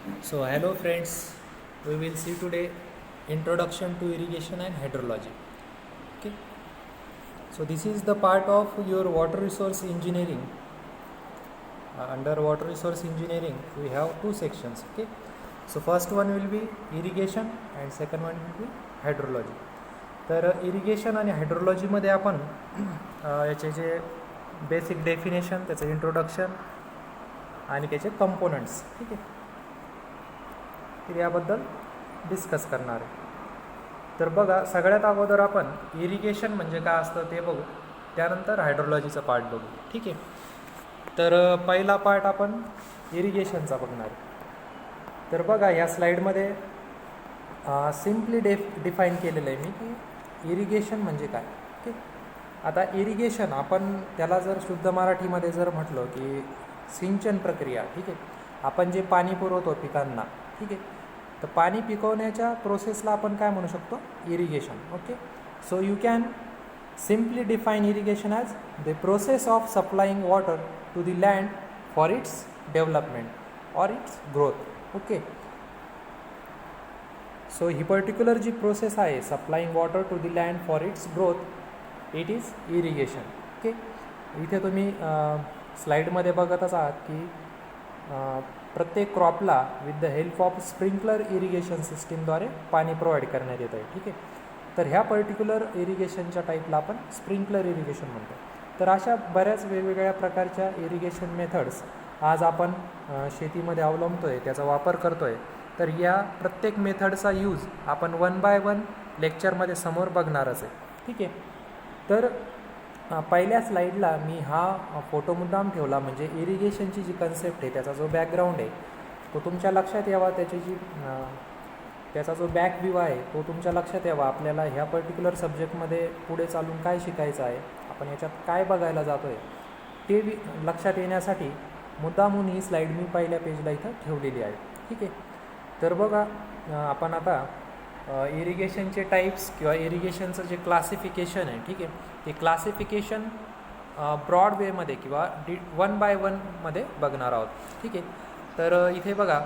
So hello friends, we will see today introduction to irrigation and hydrology. Okay. So this is the part of your water resource engineering. Under water resource engineering, we have two sections. Okay. So first one will be irrigation and second one will be hydrology. तर irrigation आणि हायड्रोलॉजीमध्ये आपण याचे जे basic definition, त्याचं introduction आणि त्याचे components, ठीक आहे, तर याबद्दल डिस्कस करणार आहे. तर बघा, सगळ्यात अगोदर आपण इरिगेशन म्हणजे काय असतं ते बघू, त्यानंतर हायड्रोलॉजीचा पार्ट बघू, ठीक आहे. तर पहिला पार्ट आपण इरिगेशनचा बघणार आहे. तर बघा, या स्लाईडमध्ये सिम्पली डिफाईन केलेलं आहे मी की इरिगेशन म्हणजे काय. ठीक. आता इरिगेशन आपण त्याला जर शुद्ध मराठीमध्ये जर म्हटलं की सिंचन प्रक्रिया, ठीक आहे, आपण जे पाणी पुरवतो पिकांना, ठीक आहे, तर पाणी पिकवण्याच्या प्रोसेसला आपण काय म्हणू शकतो, irrigation. Okay. So you can simply define irrigation as the process of supplying water to the land for its development or its growth. Okay. So ही पर्टिक्युलर जी प्रोसेस आहे, supplying water to the land for its growth, it is irrigation. Okay. इथे तुम्ही स्लाईडमध्ये बघतच आहात की प्रत्येक क्रॉपला with the help of sprinkler irrigation सिस्टीमद्वारे पाणी प्रोव्हाइड करण्यात येतं आहे. ठीक आहे. तर ह्या पर्टिक्युलर इरिगेशनच्या टाईपला आपण स्प्रिंकलर इरिगेशन म्हणतो. तर अशा बऱ्याच वेगवेगळ्या प्रकारच्या इरिगेशन मेथड्स आज आपण शेतीमध्ये अवलंबतो आहे, त्याचा वापर करतो आहे. तर या प्रत्येक मेथडचा यूज आपण 1 बाय 1 लेक्चरमध्ये समोर बघणारच आहे. ठीक आहे. तर पहिल्या स्लाईडला मी हा फोटो मुद्दाम ठेवला, म्हणजे इरिगेशनची जी कन्सेप्ट आहे, त्याचा जो बॅकग्राऊंड आहे तो तुमच्या लक्षात यावा, त्याचा जो बॅक व्ह्यू आहे तो तुमच्या लक्षात यावा. आपल्याला ह्या पर्टिक्युलर सब्जेक्टमध्ये पुढे चालून काय शिकायचं आहे, आपण याच्यात काय बघायला जातो आहे, ते लक्षात येण्यासाठी मुद्दामून ही स्लाईड मी पहिल्या पेजला इथं ठेवलेली आहे. ठीक आहे. तर बघा, आपण आता इरिगेशनचे टाईप्स किंवा इरिगेशनचं जे क्लासिफिकेशन आहे, ठीक आहे, ते क्लासिफिकेशन ब्रॉड वेमध्ये किंवा 1 बाय 1 मध्ये बघणार आहोत. ठीक आहे. तर इथे बघा,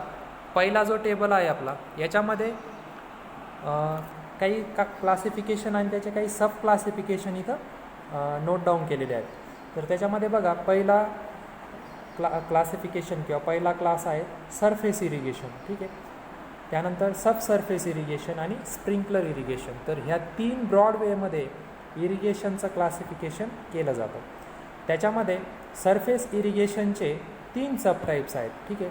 पहिला जो टेबल आहे आपला, याच्यामध्ये काही क्लासिफिकेशन आणि त्याचे काही सब क्लासिफिकेशन इथं नोट डाऊन केलेले आहेत. तर त्याच्यामध्ये बघा, पहिला क्लासिफिकेशन किंवा पहिला क्लास आहे सरफेस इरिगेशन. ठीक आहे. त्यानंतर सबसर्फेस इरिगेशन आणि स्प्रिंकलर इरिगेशन. तर ह्या 3 ब्रॉड वेमध्ये इरिगेशनचं क्लासिफिकेशन केलं जातं. त्याच्यामध्ये सरफेस इरिगेशनचे 3 सब टाईप्स आहेत. ठीक आहे.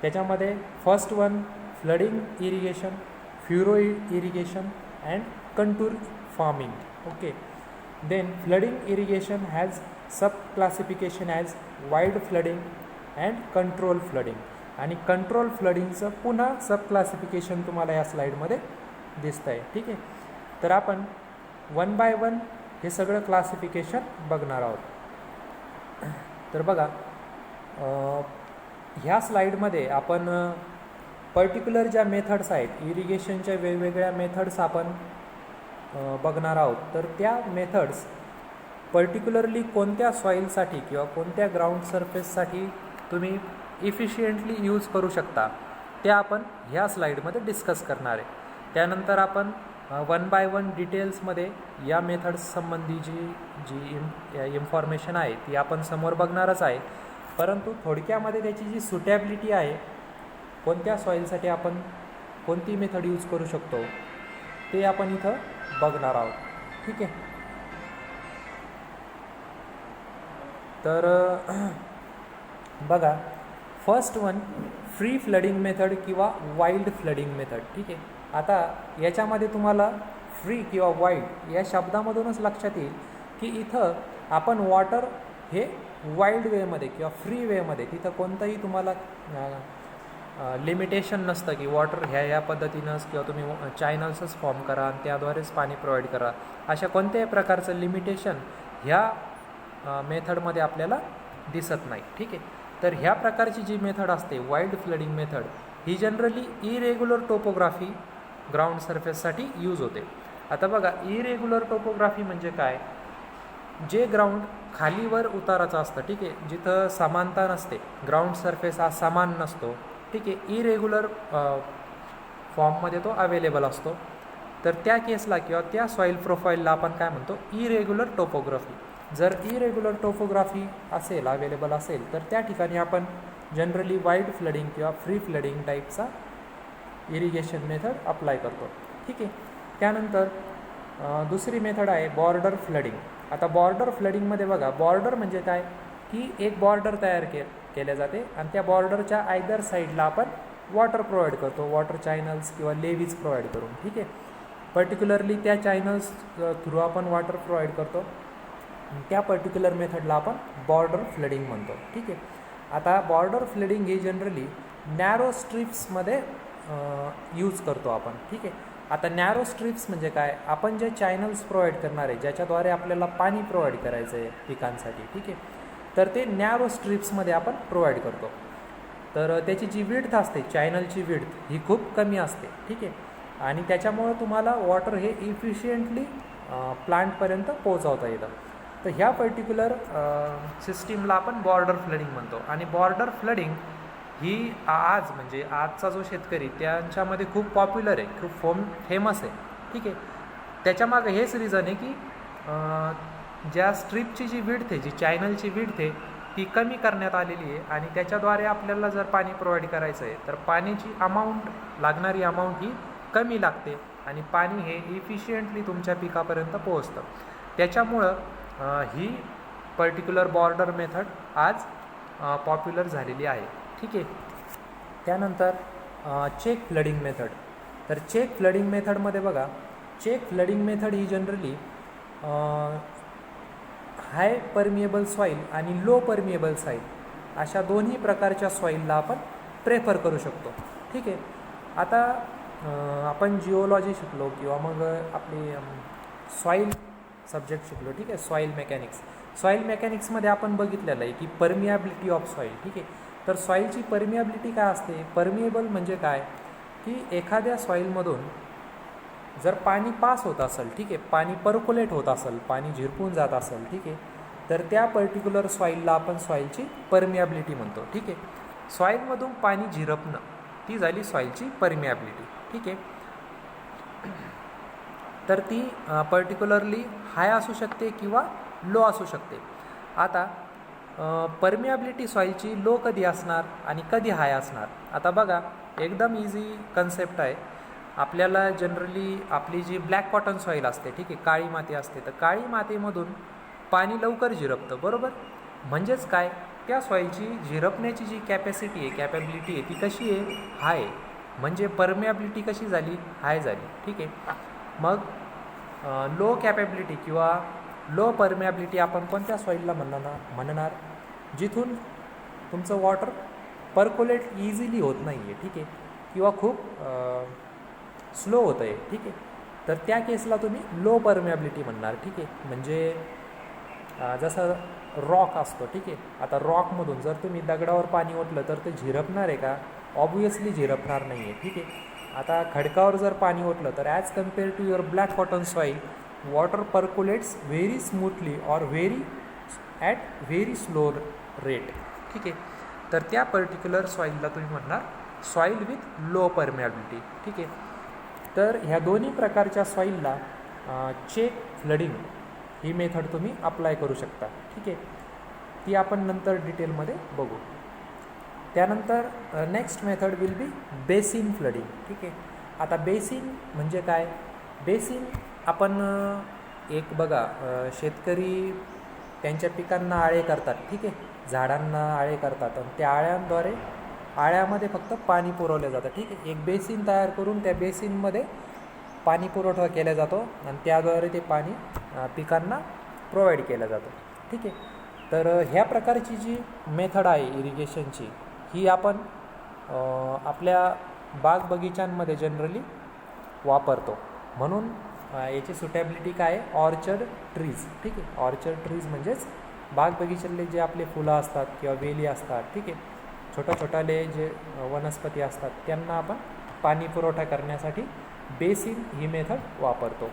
त्याच्यामध्ये first one flooding irrigation, furrow irrigation and contour farming. Okay. Then flooding irrigation has sub classification as wide flooding and control flooding. आणि कंट्रोल फ्लडिंगचं पुन्हा सब क्लासिफिकेशन तुम्हाला या स्लाईडमध्ये दिसतं आहे. ठीक आहे. तर आपण 1 बाय 1 हे सगळं क्लासिफिकेशन बघणार आहोत. तर बघा, ह्या स्लाईडमध्ये आपण पर्टिक्युलर ज्या मेथड्स आहेत, इरिगेशनच्या वेगवेगळ्या मेथड्स आपण बघणार आहोत. तर त्या मेथड्स पर्टिक्युलरली कोणत्या सॉईलसाठी किंवा कोणत्या ग्राउंड सरफेससाठी तुम्ही इफिशियंटली यूज करू शकता, ते आपण ह्या स्लाईडमध्ये डिस्कस करणार आहे. त्यानंतर आपण 1 बाय 1 डिटेल्समध्ये या मेथड्स संबंधी जी इन्फॉर्मेशन आहे ती आपण समोर बघणारच आहे. परंतु थोडक्यामध्ये त्याची जी सुटेबिलिटी आहे, कोणत्या सॉईलसाठी आपण कोणती मेथड यूज करू शकतो, ते आपण इथं बघणार आहोत. ठीक आहे. तर बघा, first one free flooding method किंवा वाईल्ड फ्लडिंग मेथड. ठीक आहे. आता याच्यामध्ये तुम्हाला फ्री किंवा वाईल्ड या शब्दामधूनच लक्षात येईल की इथं आपण वॉटर हे वाईल्ड वेमध्ये किंवा फ्री वेमध्ये, तिथं कोणतंही तुम्हाला लिमिटेशन नसतं की वॉटर ह्या पद्धतीनंच किंवा तुम्ही चॅनल्सच फॉर्म करा आणि त्याद्वारेच पाणी प्रोव्हाइड करा, अशा कोणत्याही प्रकारचं लिमिटेशन ह्या मेथडमध्ये आपल्याला दिसत नाही. ठीक आहे. तर ह्या प्रकारची जी मेथड असते वाईल्ड फ्लडिंग मेथड, ही जनरली इरेग्युलर टोपोग्राफी ग्राउंड सरफेससाठी यूज होते. आता बघा, इरेग्युलर टोपोग्राफी म्हणजे काय, जे ग्राउंड खालीवर उताराचं असतं, ठीक आहे, जिथं समानता नसते, ग्राउंड सरफेस हा समान नसतो, ठीक आहे, इरेग्युलर फॉर्ममध्ये तो अवेलेबल असतो. तर त्या केसला किंवा त्या सॉईल प्रोफाईलला आपण काय म्हणतो, इरेग्युलर टोपोग्राफी. जर इरेग्युलर टोपोग्राफी असेल, अवेलेबल असेल, तर त्या ठिकाणी आपण जनरली वाईड फ्लडिंग किंवा फ्री फ्लडिंग टाईपचा इरिगेशन मेथड अप्लाय करतो. ठीक आहे. त्यानंतर दुसरी मेथड आहे बॉर्डर फ्लडिंग. आता बॉर्डर फ्लडिंगमध्ये बघा, बॉर्डर म्हणजे काय की एक बॉर्डर तयार केल्या जाते आणि त्या बॉर्डरच्या आयदर साईडला आपण वॉटर प्रोव्हाइड करतो, वॉटर चॅनल्स किंवा लेवीज प्रोव्हाइड करून. ठीक आहे. पर्टिक्युलरली त्या चॅनल्स थ्रू आपण वॉटर प्रोव्हाइड करतो. त्या पर्टिक्युलर मेथडला आपण बॉर्डर फ्लडिंग म्हणतो. ठीक आहे. आता बॉर्डर फ्लडिंग ही जनरली नॅरो स्ट्रिप्समध्ये यूज करतो आपण. ठीक आहे. आता नॅरो स्ट्रिप्स म्हणजे काय, आपण जे चॅनल्स प्रोव्हाइड करणार आहे, ज्याच्याद्वारे आपल्याला पाणी प्रोव्हाइड करायचं आहे पिकांसाठी. ठीक आहे. तर ते नॅरो स्ट्रिप्समध्ये आपण प्रोव्हाइड करतो. तर त्याची जी विड्थ असते, चॅनलची विड्थ ही खूप कमी असते. ठीक आहे. आणि त्याच्यामुळं तुम्हाला वॉटर हे इफिशियंटली प्लांटपर्यंत पोहोचवता येतं. तर ह्या पर्टिक्युलर सिस्टीमला आपण बॉर्डर फ्लडिंग म्हणतो. आणि बॉर्डर फ्लडिंग ही आज म्हणजे आजचा जो शेतकरी त्यांच्यामध्ये खूप पॉप्युलर आहे, खूप फेमस आहे. ठीक आहे. त्याच्यामागं हेच रिझन आहे की ज्या स्ट्रीपची जी विड्थ आहे, जी चॅनलची विड्थ आहे, ती कमी करण्यात आलेली आहे. आणि त्याच्याद्वारे आपल्याला जर पाणी प्रोव्हाइड करायचं आहे तर पाण्याची अमाऊंट, लागणारी अमाऊंट ही कमी लागते आणि पाणी हे इफिशियंटली तुमच्या पिकापर्यंत पोहोचतं. त्याच्यामुळं ही पर्टिक्युलर बॉर्डर मेथड आज पॉप्युलर झालेली आहे. ठीक आहे. त्यानंतर चेक फ्लडिंग मेथड. तर चेक फ्लडिंग मेथडमध्ये बघा, चेक फ्लडिंग मेथड ही जनरली हाय परमिएबल सॉईल आणि लो परमिएबल सॉईल अशा दोन्ही प्रकारच्या सॉईलला आपण प्रेफर करू शकतो. ठीक आहे. आता आपण जिओलॉजी शिकलो किंवा मग आपली सॉईल सब्जेक्ट शिकलो. ठीक आहे. Soil mechanics. सॉईल मेकॅनिक्समध्ये आपण बघितलेलं आहे की परमियाबिलिटी ऑफ सॉईल. ठीक आहे. तर सॉईलची परमियाबिलिटी काय असते, परमिएबल म्हणजे काय की एखाद्या सॉईलमधून जर पाणी पास होत असेल, ठीक आहे, पाणी पर्क्युलेट होत असेल, पाणी झिरपून जात असेल, ठीक आहे, तर त्या पर्टिक्युलर सॉईलला आपण सॉईलची परमियाबिलिटी म्हणतो. ठीक आहे. सॉईलमधून पाणी झिरपणं ती झाली सॉईलची परमियाबिलिटी. ठीक आहे. तर ती पर्टिक्युलरली हाय असू शकते किंवा लो असू शकते. आता परमियाबिलिटी सॉईलची लो कधी असणार आणि कधी हाय असणार. आता बघा, एकदम इझी कन्सेप्ट आहे. आपल्याला जनरली आपली जी ब्लॅक कॉटन सॉईल असते, ठीक आहे, काळी माती असते, तर काळी मातीमधून पाणी लवकर झिरपतं, बरोबर. म्हणजेच काय, त्या सॉईलची झिरपण्याची जी कॅपॅसिटी आहे, कॅपॅबिलिटी आहे, ती कशी आहे, हाय आहे. म्हणजे परमियाबिलिटी कशी झाली, हाय झाली. ठीक आहे. मग लो कॅपॅबिलिटी किंवा लो परमियाबिलिटी आपण कोणत्या सॉईलला म्हणणार, जिथून तुमचं वॉटर पर्क्युलेट इझिली होत नाही आहे, ठीक आहे, किंवा खूप स्लो होतं आहे. ठीक आहे. तर त्या केसला तुम्ही लो परमियाबिलिटी म्हणणार. ठीक आहे. म्हणजे जसं रॉक असतो, ठीक आहे, आता रॉकमधून जर तुम्ही दगडावर पाणी ओतलं तर ते झिरपणार आहे का, ऑब्वियसली झिरपणार नाही आहे. ठीक आहे. आता खडकावर जर पाणी ओतलं तर as compare to your black cotton soil, water percolates very smoothly or at very slow rate. ठीक आहे. तर त्या पर्टिक्युलर सॉईलला तुम्ही म्हणणार सॉईल विथ लो परमियाबिलिटी. ठीक आहे. तर ह्या दोन्ही प्रकारच्या सॉईलला चेक फ्लडिंग ही मेथड तुम्ही अप्लाय करू शकता. ठीक आहे. ती आपण नंतर डिटेलमध्ये बघू. त्यानंतर next method will be basin flooding. ठीक आहे. आता बेसिन म्हणजे काय, बेसिन आपण एक बघा, शेतकरी त्यांच्या पिकांना आळे करतात, ठीक आहे, झाडांना आळे करतात आणि त्या आळ्यामध्ये फक्त पाणी पुरवलं जातं. ठीक आहे. एक बेसिन तयार करून त्या बेसिनमध्ये पाणी पुरवठा केला जातो आणि त्याद्वारे ते पाणी पिकांना प्रोव्हाइड केलं जातं. ठीक आहे. तर ह्या प्रकारची जी मेथड आहे इरिगेशनची, ही आपण आपल्या बाग बगीचांमध्ये जनरली वापरतो. म्हणून याची सुटेबिलिटी काय आहे, ऑर्चर्ड ट्रीज. ठीक आहे. ऑर्चर्ड ट्रीज म्हणजेच बाग बगीच्यातले जे आपले फुलं असतात किंवा वेली असतात, ठीक आहे, छोट्याले जे वनस्पती असतात, त्यांना आपण पाणी पुरवठा करण्यासाठी बेसिन ही मेथड वापरतो.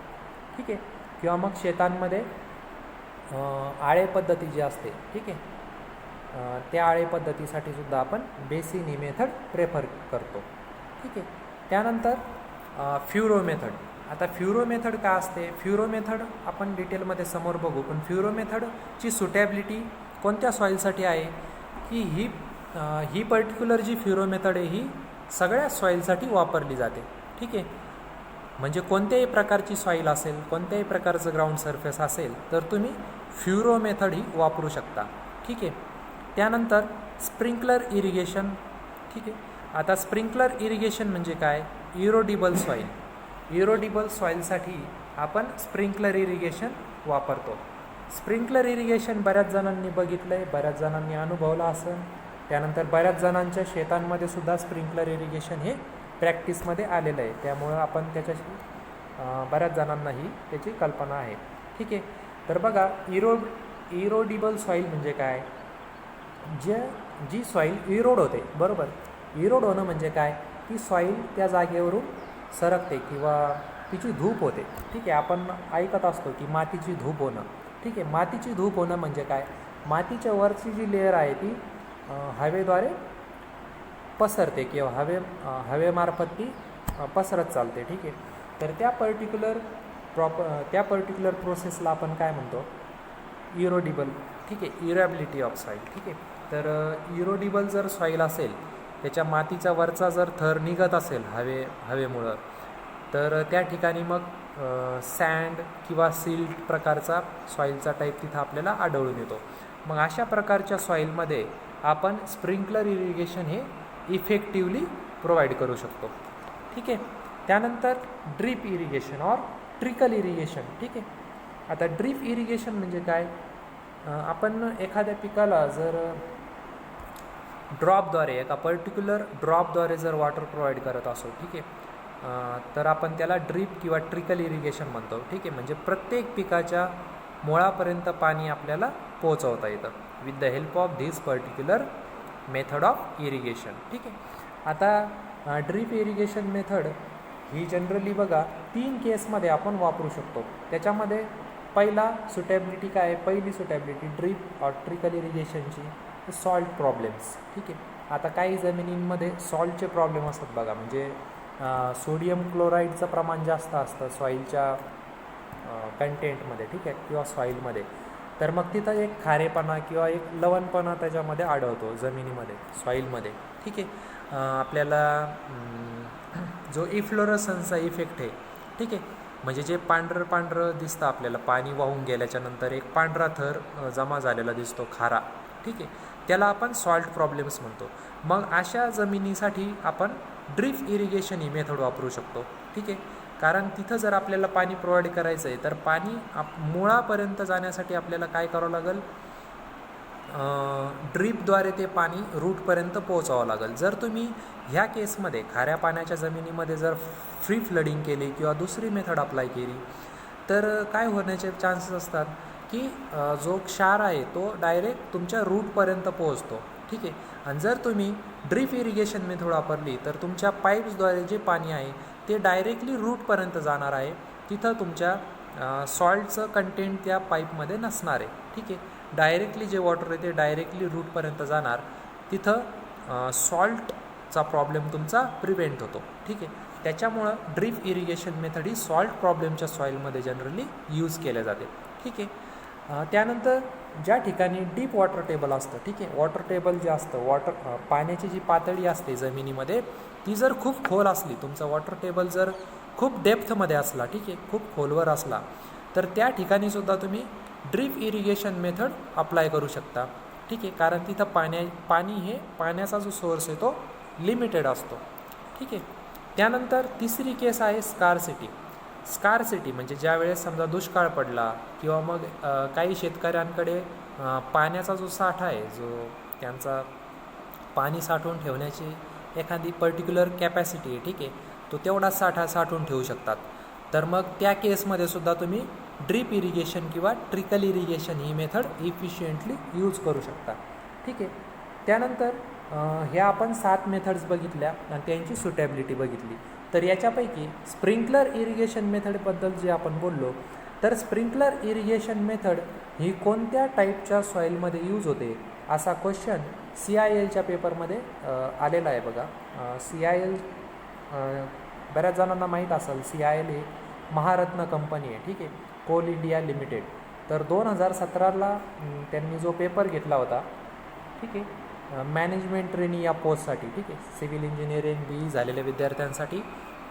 ठीक आहे. किंवा मग शेतांमध्ये आळे पद्धती जी असते, ठीक आहे, त्या आळे पद्धतीसाठी सुद्धा आपण बेसिन ही मेथड प्रेफर करतो. ठीक आहे. त्यानंतर फ्युरो मेथड. आता फ्युरो मेथड काय असते, फ्युरो मेथड आपण डिटेलमध्ये समोर बघू, पण फ्युरो मेथडची सुटेबिलिटी कोणत्या सॉईलसाठी आहे की ही पर्टिक्युलर जी फ्युरो मेथड आहे ही सगळ्या सॉईलसाठी वापरली जाते. ठीक आहे. म्हणजे कोणत्याही प्रकारची सॉईल असेल, कोणत्याही प्रकारचं ग्राउंड सरफेस असेल तर तुम्ही फ्युरो मेथड ही वापरू शकता. ठीक आहे. त्यानंतर स्प्रिंकलर इरिगेशन. ठीक आहे. आता स्प्रिंकलर इरिगेशन म्हणजे काय, इरोडिबल सॉईल. इरोडिबल सॉईलसाठी आपण स्प्रिंकलर इरिगेशन वापरतो. स्प्रिंकलर इरिगेशन बऱ्याच जणांनी बघितलं आहे, बऱ्याच जणांनी अनुभवलं असेल. त्यानंतर बऱ्याच जणांच्या शेतांमध्ये सुद्धा स्प्रिंकलर इरिगेशन हे प्रॅक्टिसमध्ये आलेलं आहे, त्यामुळं आपण त्याच्याशी बऱ्याच जणांनाही त्याची कल्पना आहे. ठीक आहे. तर बघा, इरोडिबल सॉईल म्हणजे काय, जी सॉईल इरोड होते, बरोबर. इरोड होणं म्हणजे काय, ती सॉईल त्या जागेवरून सरकते किंवा तिची धूप होते. ठीक आहे. आपण ऐकत असतो की मातीची धूप होणं. ठीक आहे. मातीची धूप होणं म्हणजे काय, मातीच्या वरची जी लेअर आहे ती हवेद्वारे पसरते किंवा हवेमार्फत ती पसरत चालते. ठीक आहे. तर त्या पर्टिक्युलर प्रोसेसला आपण काय म्हणतो, इरोडिबल. ठीक आहे. इरॅबिलिटी ऑफ सॉईल. ठीक आहे. तर इरोडिबल जर सॉईल असेल, त्याच्या मातीचा वरचा जर थर निघत असेल हवेमुळं, तर त्या ठिकाणी मग सँड किंवा सिल्ट प्रकारचा सॉईलचा टाईप तिथं आपल्याला आढळून येतो. मग अशा प्रकारच्या सॉईलमध्ये आपण स्प्रिंकलर इरिगेशन हे इफेक्टिवली प्रोव्हाइड करू शकतो. ठीक आहे. त्यानंतर ड्रीप इरिगेशन और ट्रिकल इरिगेशन. ठीक आहे. आता ड्रीप इरिगेशन म्हणजे काय, आपण एखाद्या पिकाला जर ड्रॉपद्वारे, एका पर्टिक्युलर ड्रॉपद्वारे जर वॉटर प्रोव्हाइड करत असो, ठीक आहे, तर आपण त्याला ड्रीप किंवा ट्रिकल इरिगेशन म्हणतो. ठीक आहे. म्हणजे प्रत्येक पिकाच्या मुळापर्यंत पाणी आपल्याला पोहोचवता येतं with the help of this particular method of irrigation. ठीक आहे. आता ड्रीप इरिगेशन मेथड ही जनरली बघा 3 केसमध्ये आपण वापरू शकतो. त्याच्यामध्ये पहिला सुटेबिलिटी काय आहे, पहिली सुटेबिलिटी ड्रीप और ट्रिकल इरिगेशनची सॉल्ट प्रॉब्लेम्स. ठीक आहे. आता काही जमिनींमध्ये सॉल्टचे प्रॉब्लेम असतात बघा, म्हणजे सोडियम क्लोराईडचं प्रमाण जास्त असतं सॉईलच्या कंटेंटमध्ये. ठीक आहे. किंवा सॉईलमध्ये, तर मग तिथं एक खारेपणा किंवा एक लवणपणा त्याच्यामध्ये आढळतो जमिनीमध्ये, सॉईलमध्ये. ठीक आहे. आपल्याला जो इफ्लोरसन्सचा इफेक्ट आहे, ठीक आहे, म्हणजे जे पांढरं दिसतं आपल्याला, पाणी वाहून गेल्याच्यानंतर एक पांढरा थर जमा झालेला दिसतो, खारा. ठीक आहे. त्याला आपण सॉल्ट प्रॉब्लेम्स म्हणतो. मग अशा जमिनीसाठी आपण ड्रीप इरिगेशन ही मेथड वापरू शकतो. ठीक आहे. कारण तिथं जर आपल्याला पाणी प्रोव्हाइड करायचं आहे तर पाणी मुळापर्यंत जाण्यासाठी आपल्याला काय करावं लागेल, ड्रीपद्वारे ते पाणी रूटपर्यंत पोहोचावं लागेल. जर तुम्ही ह्या केसमध्ये खाऱ्या पाण्याच्या जमिनीमध्ये जर फ्री फ्लडिंग केली किंवा दुसरी मेथड अप्लाय केली तर काय होण्याचे चान्सेस असतात की जो क्षार आहे तो डायरेक्ट तुमच्या रूटपर्यंत पोहोचतो. ठीक आहे. आणि जर तुम्ही ड्रीप इरिगेशन मेथड वापरली तर तुमच्या पाईप्सद्वारे जे पाणी आहे ते डायरेक्टली रूटपर्यंत जाणार आहे. तिथं तुमच्या सॉल्टचं कंटेंट त्या पाईपमध्ये नसणार आहे. ठीक आहे. डायरेक्टली जे वॉटर आहे ते डायरेक्टली रूटपर्यंत जाणार, तिथं सॉल्टचा प्रॉब्लेम तुमचा प्रिव्हेंट होतो. ठीक आहे. त्याच्यामुळं ड्रीप इरिगेशन मेथड ही सॉल्ट प्रॉब्लेमच्या सॉईलमध्ये जनरली यूज केल्या जाते. ठीक आहे. त्यानंतर ज्या ठिकाणी डीप वॉटर टेबल असतं, ठीक आहे, वॉटर टेबल जे असतं, पाण्याची जी पातळी असते जमिनीमध्ये ती जर खूप खोल असली, तुमचा वॉटर टेबल जर खूप डेप्थमध्ये असला, ठीक आहे, खूप खोलवर असला, तर त्या ठिकाणीसुद्धा तुम्ही ड्रीप इरिगेशन मेथड अप्लाय करू शकता. ठीक आहे. कारण तिथं पाणी हे पाण्याचा जो सोर्स आहे तो लिमिटेड असतो. ठीक आहे. त्यानंतर तिसरी केस आहे स्कारसिटी म्हणजे ज्या वेळेस समजा दुष्काळ पडला किंवा मग काही शेतकऱ्यांकडे पाण्याचा जो साठा आहे, जो त्यांचा पाणी साठवून ठेवण्याची एखादी पर्टिक्युलर कॅपॅसिटी आहे, ठीक आहे, तो तेवढा साठा साठवून ठेवू शकतात. तर मग त्या केसमध्ये सुद्धा तुम्ही ड्रीप इरिगेशन किंवा ट्रिकल इरिगेशन ही मेथड इफिशियंटली यूज करू शकता. ठीक आहे. त्यानंतर ह्या आपण 7 मेथड्स बघितल्या आणि त्यांची सुटेबिलिटी बघितली. तर याच्यापैकी स्प्रिंकलर इरिगेशन मेथडबद्दल जे आपण बोललो, तर स्प्रिंकलर इरिगेशन मेथड ही कोणत्या टाईपच्या सॉईलमध्ये यूज होते असा क्वेश्चन CILच्या पेपरमध्ये आलेला आहे बघा. CIL बऱ्याच जणांना माहीत असेल, CIL हे महारत्न कंपनी आहे, ठीक आहे, कोल इंडिया लिमिटेड. तर 2017ला त्यांनी जो पेपर घेतला होता, ठीक आहे, मॅनेजमेंट ट्रेनी या पोस्टसाठी, ठीक आहे, सिव्हिल इंजिनिअरिंग BE झालेल्या विद्यार्थ्यांसाठी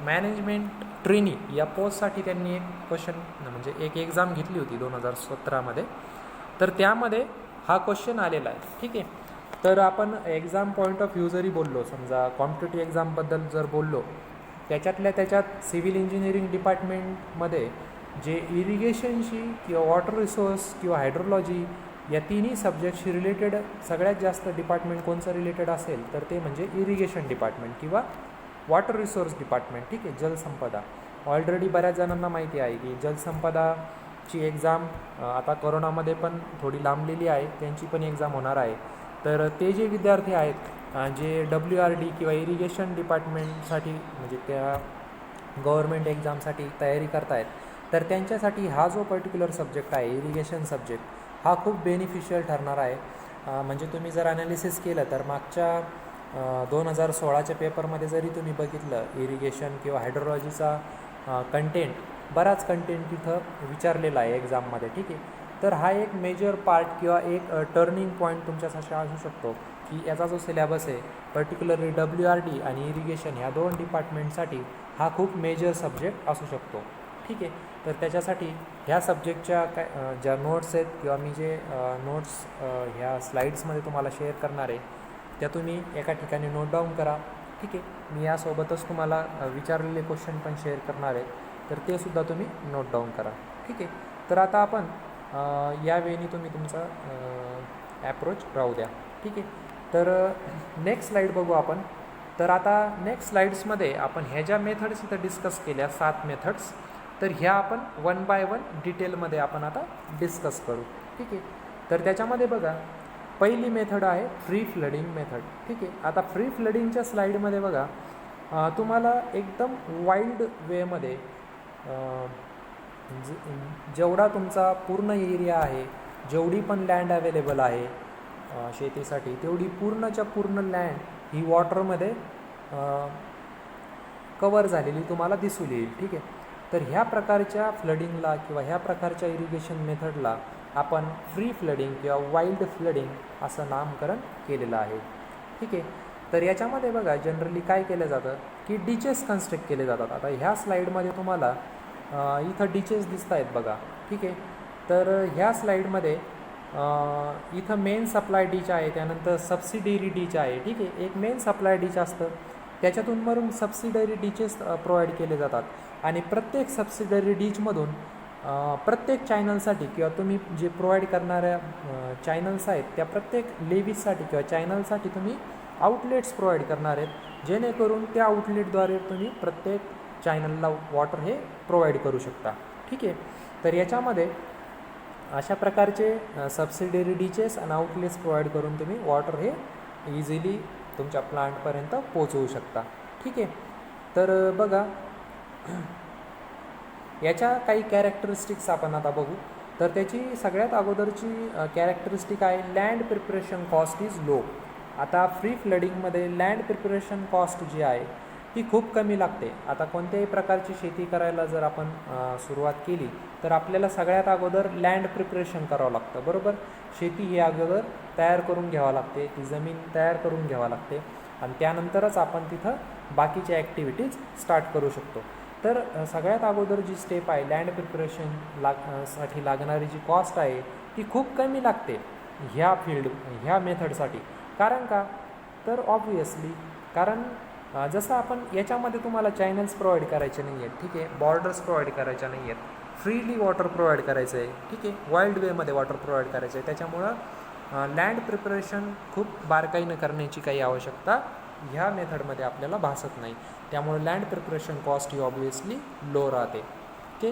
मॅनेजमेंट ट्रेनी या पोस्टसाठी त्यांनी एक क्वेश्चन म्हणजे एक एक्झाम घेतली होती 2017मध्ये. तर त्यामध्ये हा क्वेश्चन आलेला आहे, ठीक आहे. तर आपण एक्झाम पॉईंट ऑफ व्ह्यू जरी बोललो, समजा कॉम्पिटेटिव्ह एक्झामबद्दल जर बोललो, त्याच्यात सिव्हिल इंजिनिअरिंग डिपार्टमेंटमध्ये जे इरिगेशनशी किंवा वॉटर रिसोर्स किंवा हायड्रोलॉजी या तिन्ही सब्जेक्टशी रिलेटेड सगळ्यात जास्त डिपार्टमेंट कोणचं रिलेटेड असेल तर ते म्हणजे इरिगेशन डिपार्टमेंट किंवा वॉटर रिसोर्स डिपार्टमेंट, ठीक आहे, जलसंपदा. ऑलरेडी बऱ्याच जणांना माहिती आहे की जलसंपदाची एक्झाम आता कोरोनामध्ये पण थोडी लांबलेली आहे, त्यांची पण एक्झाम होणार आहे. तर ते जे विद्यार्थी आहेत जे WRD किंवा इरिगेशन डिपार्टमेंटसाठी म्हणजे त्या गव्हर्मेंट एक्झामसाठी तयारी करतायत, तर त्यांच्यासाठी हा जो पर्टिक्युलर सब्जेक्ट आहे इरिगेशन सब्जेक्ट, हा खूप बेनिफिशियल ठरणार आहे. म्हणजे तुम्ही जर ॲनालिसिस केलं तर मागच्या 2016च्या पेपरमध्ये जरी तुम्ही बघितलं इरिगेशन किंवा हायड्रोलॉजीचा कंटेंट, बराच कंटेंट तिथं विचारलेला आहे एक्झाममध्ये, ठीक आहे. तर हा एक मेजर पार्ट किंवा एक टर्निंग पॉईंट तुमच्यासाठी असू शकतो की याचा जो सिलेबस आहे पर्टिक्युलरली WRD आणि इरिगेशन ह्या दोन डिपार्टमेंटसाठी हा खूप मेजर सब्जेक्ट असू शकतो, ठीक आहे. तर त्याच्यासाठी ह्या सब्जेक्टच्या ज्या नोट्स आहेत किंवा मी जे नोट्स ह्या स्लाईड्समध्ये तुम्हाला शेअर करणार आहे त्या तुम्ही एका ठिकाणी नोट डाऊन करा, ठीक आहे. मी यासोबतच तुम्हाला विचारलेले क्वेश्चन पण शेअर करणार आहे, तर ते सुद्धा तुम्ही नोट डाऊन करा, ठीक आहे. तर आता आपण यावेळी तुम्ही तुमचा ॲप्रोच राहू द्या, ठीक आहे. तर नेक्स्ट स्लाईड बघू आपण. तर आता नेक्स्ट स्लाईड्समध्ये आपण ह्या ज्या मेथड्स इथं डिस्कस केल्या 7 मेथड्स, तर ह्या आपण 1 बाय 1 डिटेलमध्ये आपण आता डिस्कस करू, ठीक आहे. तर त्याच्यामध्ये बघा पहिली मेथड आहे फ्री फ्लडिंग मेथड, ठीक आहे. आता फ्री फ्लडिंगच्या स्लाईडमध्ये बघा तुम्हाला एकदम वाईल्ड वेमध्ये जेवढा तुमचा पूर्ण एरिया आहे, जेवढी पण लँड अवेलेबल आहे शेतीसाठी, तेवढी पूर्णच्या पूर्ण लँड ही वॉटरमध्ये कवर झालेली तुम्हाला दिसून येईल, ठीक आहे. तर ह्या प्रकारच्या फ्लडिंगला किंवा ह्या प्रकारच्या इरिगेशन मेथडला आपण फ्री फ्लडिंग किंवा वाईल्ड फ्लडिंग असं नामकरण केलेलं आहे, ठीक आहे. तर याच्यामध्ये बघा जनरली काय केलं जातं की डिचेस कन्स्ट्रक्ट केले जातात. आता ह्या स्लाईडमध्ये तुम्हाला इथं डिचेस दिसत आहेत बघा, ठीक आहे. तर ह्या स्लाईडमध्ये इथं मेन सप्लाय डिच आहे, त्यानंतर सबसिडियरी डिच आहे, ठीक आहे. एक मेन सप्लाय डिच असतं, त्याच्यातून मरून सबसिडरी डिचेस प्रोव्हाइड केले जातात आणि प्रत्येक सबसिडरी डिचमधून प्रत्येक चॅनलसाठी किंवा तुम्ही जे प्रोव्हाइड करणाऱ्या चॅनल्स आहेत त्या प्रत्येक लेवीजसाठी किंवा चॅनलसाठी तुम्ही आउटलेट्स प्रोव्हाइड करणार आहेत, जेणेकरून त्या आउटलेटद्वारे तुम्ही प्रत्येक चॅनलला वॉटर हे प्रोव्हाइड करू शकता, ठीक आहे. तर याच्यामध्ये अशा प्रकारचे सबसिडरी डिचेस आणि आउटलेट्स प्रोव्हाइड करून तुम्ही वॉटर हे इझिली तुमच्या प्लांटपर्यंत पोचवू शकता, ठीक आहे. तर बघा याच्या काही कॅरेक्टरिस्टिक्स आपण आता बघू. तर त्याची सगळ्यात अगोदरची कॅरेक्टरिस्टिक आहे land preparation cost is low. आता फ्री फ्लडिंगमध्ये लँड प्रिपरेशन कॉस्ट जी आहे ती खूप कमी लागते. आता कोणत्याही प्रकारची शेती करायला जर आपण सुरुवात केली तर आपल्याला सगळ्यात अगोदर लँड प्रिपरेशन करावं लागतं, बरोबर. शेती ही अगोदर तयार करून घ्यावं लागते, ती जमीन तयार करून घ्यावं लागते आणि त्यानंतरच आपण तिथं बाकीच्या ॲक्टिव्हिटीज स्टार्ट करू शकतो. तर सगळ्यात अगोदर जी स्टेप आहे लँड प्रिपरेशन साठी लागणारी जी कॉस्ट आहे ती खूप कमी लागते ह्या मेथडसाठी. कारण का तर ऑब्वियसली कारण जसं आपण याच्यामध्ये तुम्हाला चॅनल्स प्रोव्हाइड करायचे नाही आहेत, ठीक आहे, बॉर्डर्स प्रोव्हाइड करायच्या नाही आहेत, फ्रीली वॉटर प्रोव्हाइड करायचं आहे, ठीक आहे, वाईल्ड वेमध्ये वॉटर प्रोव्हाइड करायचं आहे. त्याच्यामुळं लँड प्रिपरेशन खूप बारकाईनं करण्याची काही आवश्यकता ह्या मेथडमध्ये आपल्याला भासत नाही. त्यामुळे लँड प्रिपरेशन कॉस्ट ही ऑब्वियसली लो राहते, ओके.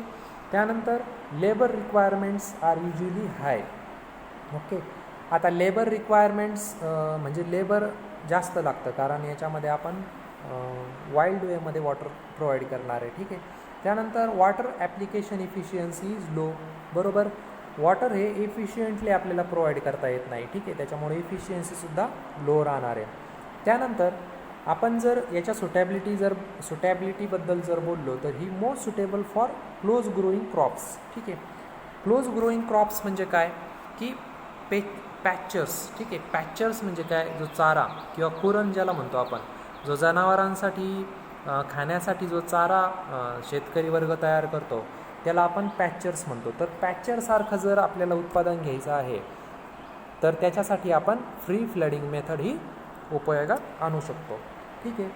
त्यानंतर लेबर रिक्वायरमेंट्स आर युजली हाय, ओके. आता लेबर रिक्वायरमेंट्स म्हणजे लेबर जास्त लागतं कारण याच्यामध्ये आपण वाईल्ड वेमध्ये वॉटर प्रोव्हाइड करणार आहे, ठीक आहे. त्यानंतर water application efficiency is low, बरोबर. वॉटर हे इफिशियंटली आपल्याला प्रोव्हाइड करता येत नाही, ठीक आहे. त्याच्यामुळे इफिशियन्सीसुद्धा लो राहणार आहे. त्यानंतर आपण जर याच्या सुटॅबिलिटीबद्दल जर बोललो तर ही most suitable for close growing crops, ठीक आहे. क्लोज ग्रोईंग क्रॉप्स म्हणजे काय की पॅचर्स, ठीक आहे. पॅचर्स म्हणजे काय, जो चारा किंवा कुरण ज्याला म्हणतो आपण, जो जनावरांसाठी खाण्यासाठी जो चारा शेतकरी वर्ग तयार करतो त्याला आपण पॅचर्स म्हणतो. तर पॅचरसारखं जर आपल्याला उत्पादन घ्यायचं आहे तर त्याच्यासाठी आपण फ्री फ्लडिंग मेथड ही उपयोगात आणू शकतो, ठीक आहे.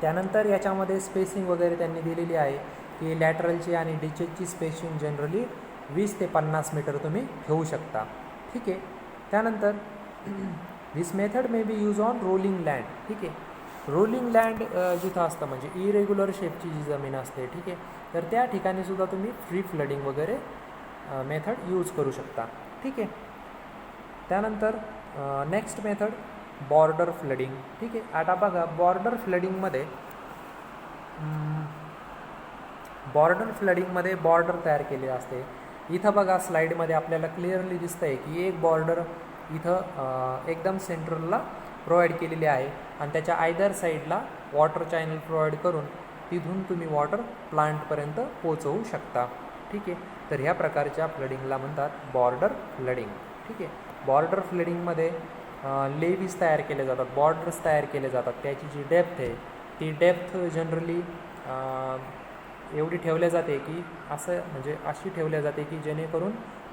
त्यानंतर याच्यामध्ये स्पेसिंग वगैरे त्यांनी दिलेली आहे की लॅटरलची आणि डिचेसची स्पेसिंग जनरली 20 ते 50 मीटर तुम्ही ठेवू शकता, ठीक आहे. त्यानंतर this method may be use on rolling land, ठीक आहे. रोलिंग लँड जिथं असतं म्हणजे इरेग्युलर शेपची जी जमीन असते, ठीक आहे, तर त्या ठिकाणीसुद्धा तुम्ही फ्री फ्लडिंग वगैरे मेथड यूज करू शकता, ठीक आहे. त्यानंतर नेक्स्ट मेथड बॉर्डर फ्लडिंग, ठीक आहे. आता बघा बॉर्डर फ्लडिंगमध्ये बॉर्डर तयार केले असते. इथं बघा स्लाईडमध्ये आपल्याला क्लिअरली दिसतं आहे की एक बॉर्डर इथं एकदम सेंट्रलला प्रोव्हाइड केलेली आहे आणि त्याच्या आयदर साईडला वॉटर चॅनल प्रोव्हाइड करून तिथून तुम्ही वॉटर प्लांटपर्यंत पोचवू शकता, ठीक आहे. तर ह्या प्रकारच्या फ्लडिंगला म्हणतात बॉर्डर फ्लडिंग, ठीक आहे. बॉर्डर फ्लडिंगमध्ये लेव्हीज तयार केले जातात, बॉर्डर्स तयार केले जातात. त्याची जी डेप्थ आहे ती डेप्थ जनरली एवढी ठेवल्या जाते की अशी ठेवल्या जाते की जेणेकरून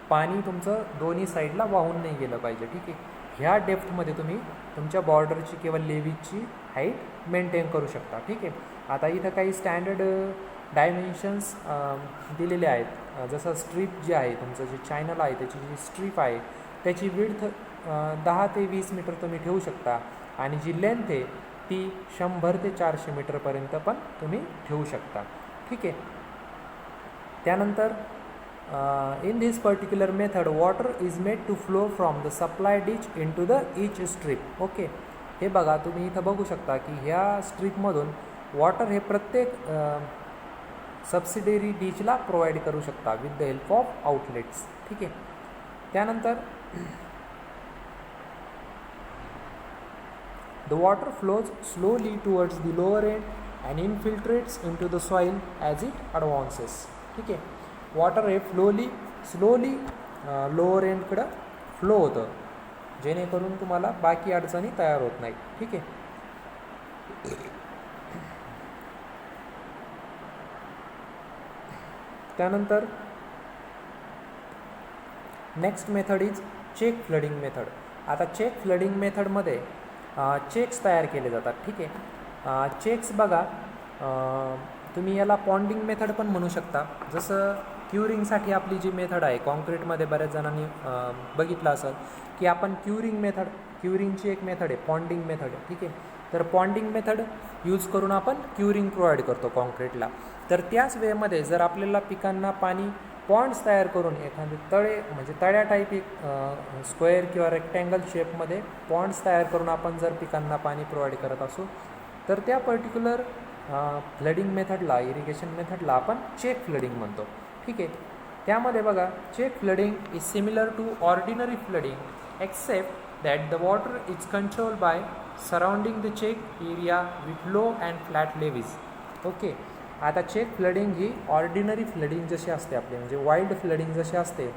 पाणी तुमचं दोन्ही साईडला वाहून नाही गेलं पाहिजे, ठीक आहे. ह्या डेप्थमध्ये तुम्ही तुमच्या बॉर्डरची किंवा लेव्हीजची हाईट मेंटेन करू शकता, ठीक आहे. आता इथं काही स्टँडर्ड डायमेन्शन्स दिलेले आहेत. जसं स्ट्रीप जे आहे तुमचं जे चॅनल आहे त्याची जी स्ट्रीप आहे त्याची विड्थ 10 ते 20 मीटर तुम्ही ठेवू शकता आणि जी लेंथ आहे ती 100 ते 400 मीटरपर्यंत पण तुम्ही ठेवू शकता, ठीक आहे. त्यानंतर in this particular method water is made to flow from the supply ditch into the each strip, okay. हे बघा तुम्ही इथं बघू शकता की ह्या स्ट्रीपमधून वॉटर हे प्रत्येक सबसिडियरी डिचला प्रोव्हाइड करू शकता with the help of outlets, ठीक आहे. त्यानंतर the water flows slowly towards the lower end and infiltrates into the soil as it advances, ठीक आहे. वॉटर हे स्लोली लोअर एंडकडं फ्लो होतं जेणेकरून तुम्हाला बाकी अडचणी तयार होत नाही, ठीक आहे. त्यानंतर next method is check flooding method. आता चेक फ्लडिंग मेथडमध्ये चेक्स तयार केले जातात, ठीक आहे. चेक्स बघा तुम्ही याला पॉन्डिंग मेथड पण म्हणू शकता. जसं क्युरिंगसाठी आपली जी मेथड आहे कॉन्क्रीटमध्ये बऱ्याच जणांनी बघितलं असेल की आपण क्युरिंगची एक मेथड आहे पॉन्डिंग मेथड, ठीक आहे. तर पॉन्डिंग मेथड यूज करून आपण क्युरिंग प्रोव्हाइड करतो कॉन्क्रीटला. तर त्याच वेळेमध्ये जर आपल्याला पिकांना पाणी पॉन्ड्स तयार करून एखादे तळ्या टाईप एक स्क्वेअर किंवा रेक्टँगल शेपमध्ये पॉन्ड्स तयार करून आपण जर पिकांना पाणी प्रोव्हाइड करत असू तर त्या पर्टिक्युलर फ्लडिंग मेथडला इरिगेशन मेथडला आपण चेक फ्लडिंग म्हणतो, ठीक आहे. त्यामध्ये बघा check flooding is similar to ordinary flooding except that the water is controlled by surrounding the check area with low and flat levees, okay. आता चेक फ्लडिंग ही ऑर्डिनरी फ्लडिंग जशी असते आपली म्हणजे वाईल्ड फ्लडिंग जशी असते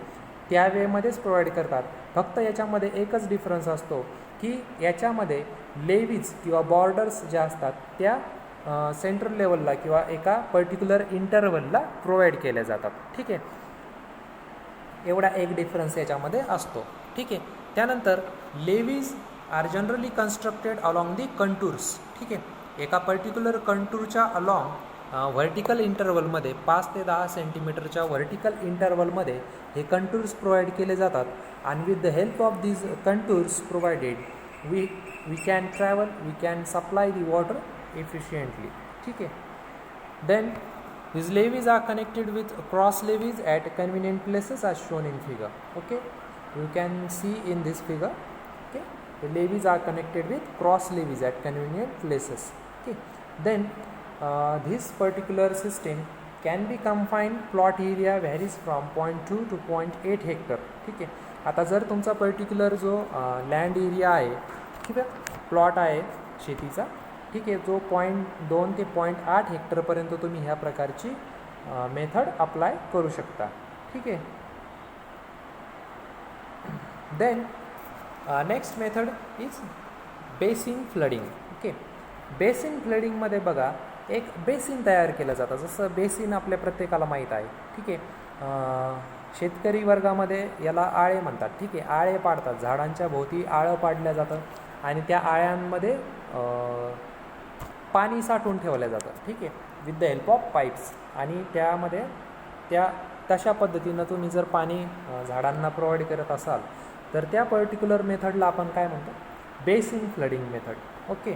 त्यावेळेमध्येच प्रोव्हाइड करतात. फक्त याच्यामध्ये एकच डिफरन्स असतो की याच्यामध्ये लेव्हीज किंवा बॉर्डर्स ज्या असतात त्या सेंट्रल लेवलला किंवा एका पर्टिक्युलर इंटरवलला प्रोव्हाइड केल्या जातात, ठीक आहे. एवढा एक डिफरन्स याच्यामध्ये असतो, ठीक आहे. त्यानंतर levees are generally constructed along the contours, ठीक आहे. एका पर्टिक्युलर कंटूरच्या अलॉंग व्हर्टिकल इंटरवलमध्ये 5 ते 10 सेंटीमीटरच्या व्हर्टिकल इंटरवलमध्ये हे कंटूर्स प्रोव्हाइड केले जातात आणि with the help of these contours provided we can supply the water efficiently, ठीक है. Then these levees are connected with cross levees at convenient places as shown in figure, okay. You can see in this figure, okay, the levees are connected with cross levees at convenient places, okay. Then this particular system can be confined plot area varies from 0.2 to 0.8 hectare. ठीक आहे. आता जर तुमचा particular जो land area आहे, ठीक आहे, plot आहे शेतीचा, ठीक आहे, जो 0.2 ते 0.8 हेक्टरपर्यंत तुम्ही ह्या प्रकारची मेथड अप्लाय करू शकता. ठीक आहे. Then next method is basin flooding. Okay. Basin फ्लडिंगमध्ये बघा एक बेसिन तयार केलं जातं. जसं बेसिन आपल्या प्रत्येकाला माहीत आहे. ठीक आहे. शेतकरी वर्गामध्ये याला आळे म्हणतात. ठीक आहे. आळे पाडतात, झाडांच्या भोवती आळं पाडलं जातं आणि त्या आळ्यांमध्ये पाणी साठवून ठेवलं जातं. ठीक आहे, with the help of pipes. आणि त्यामध्ये तशा पद्धतीनं तुम्ही जर पाणी झाडांना प्रोव्हाइड करत असाल तर त्या पर्टिक्युलर मेथडला आपण काय म्हणतो, बेसिन फ्लडिंग मेथड. ओके.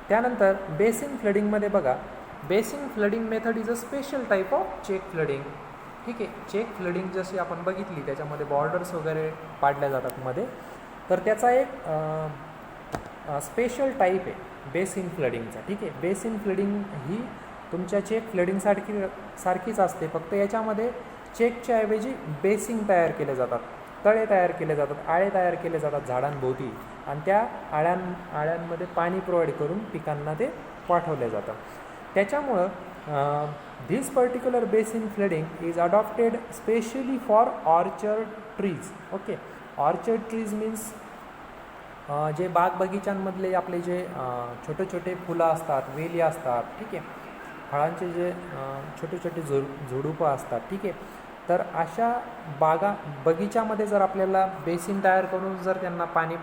त्यानंतर बेसिन फ्लडिंगमध्ये बघा, basin flooding method is a special type of check flooding. ठीक आहे. चेक फ्लडिंग जशी आपण बघितली त्याच्यामध्ये बॉर्डर्स वगैरे पाडल्या जातात मध्ये, तर त्याचा एक स्पेशल टाईप आहे बेसिन फ्लडिंगचा. ठीक आहे. बेसिन फ्लडिंग ही तुमच्या चेक फ्लडिंगसारखीच असते, फक्त याच्यामध्ये चेकच्या ऐवजी बेसिंग तयार केले जातात, तळे तयार केले जातात, आळे तयार केले जातात झाडांभोवती आणि त्या आळ्यांमध्ये पाणी प्रोव्हाइड करून पिकांना ते पाठवले जातं. त्याच्यामुळं this particular basin flooding is adopted specially for orchard trees. Okay. Orchard trees means जे बाग बगीचांमधले आपले जे छोटे छोटे फुलं असतात, वेली असतात, ठीक आहे, फळांचे जे छोटे छोटे झुडुपं असतात. ठीक आहे. तर अशा बगीच्यामध्ये जर आपल्याला बेसिन तयार करून जर त्यांना पाणी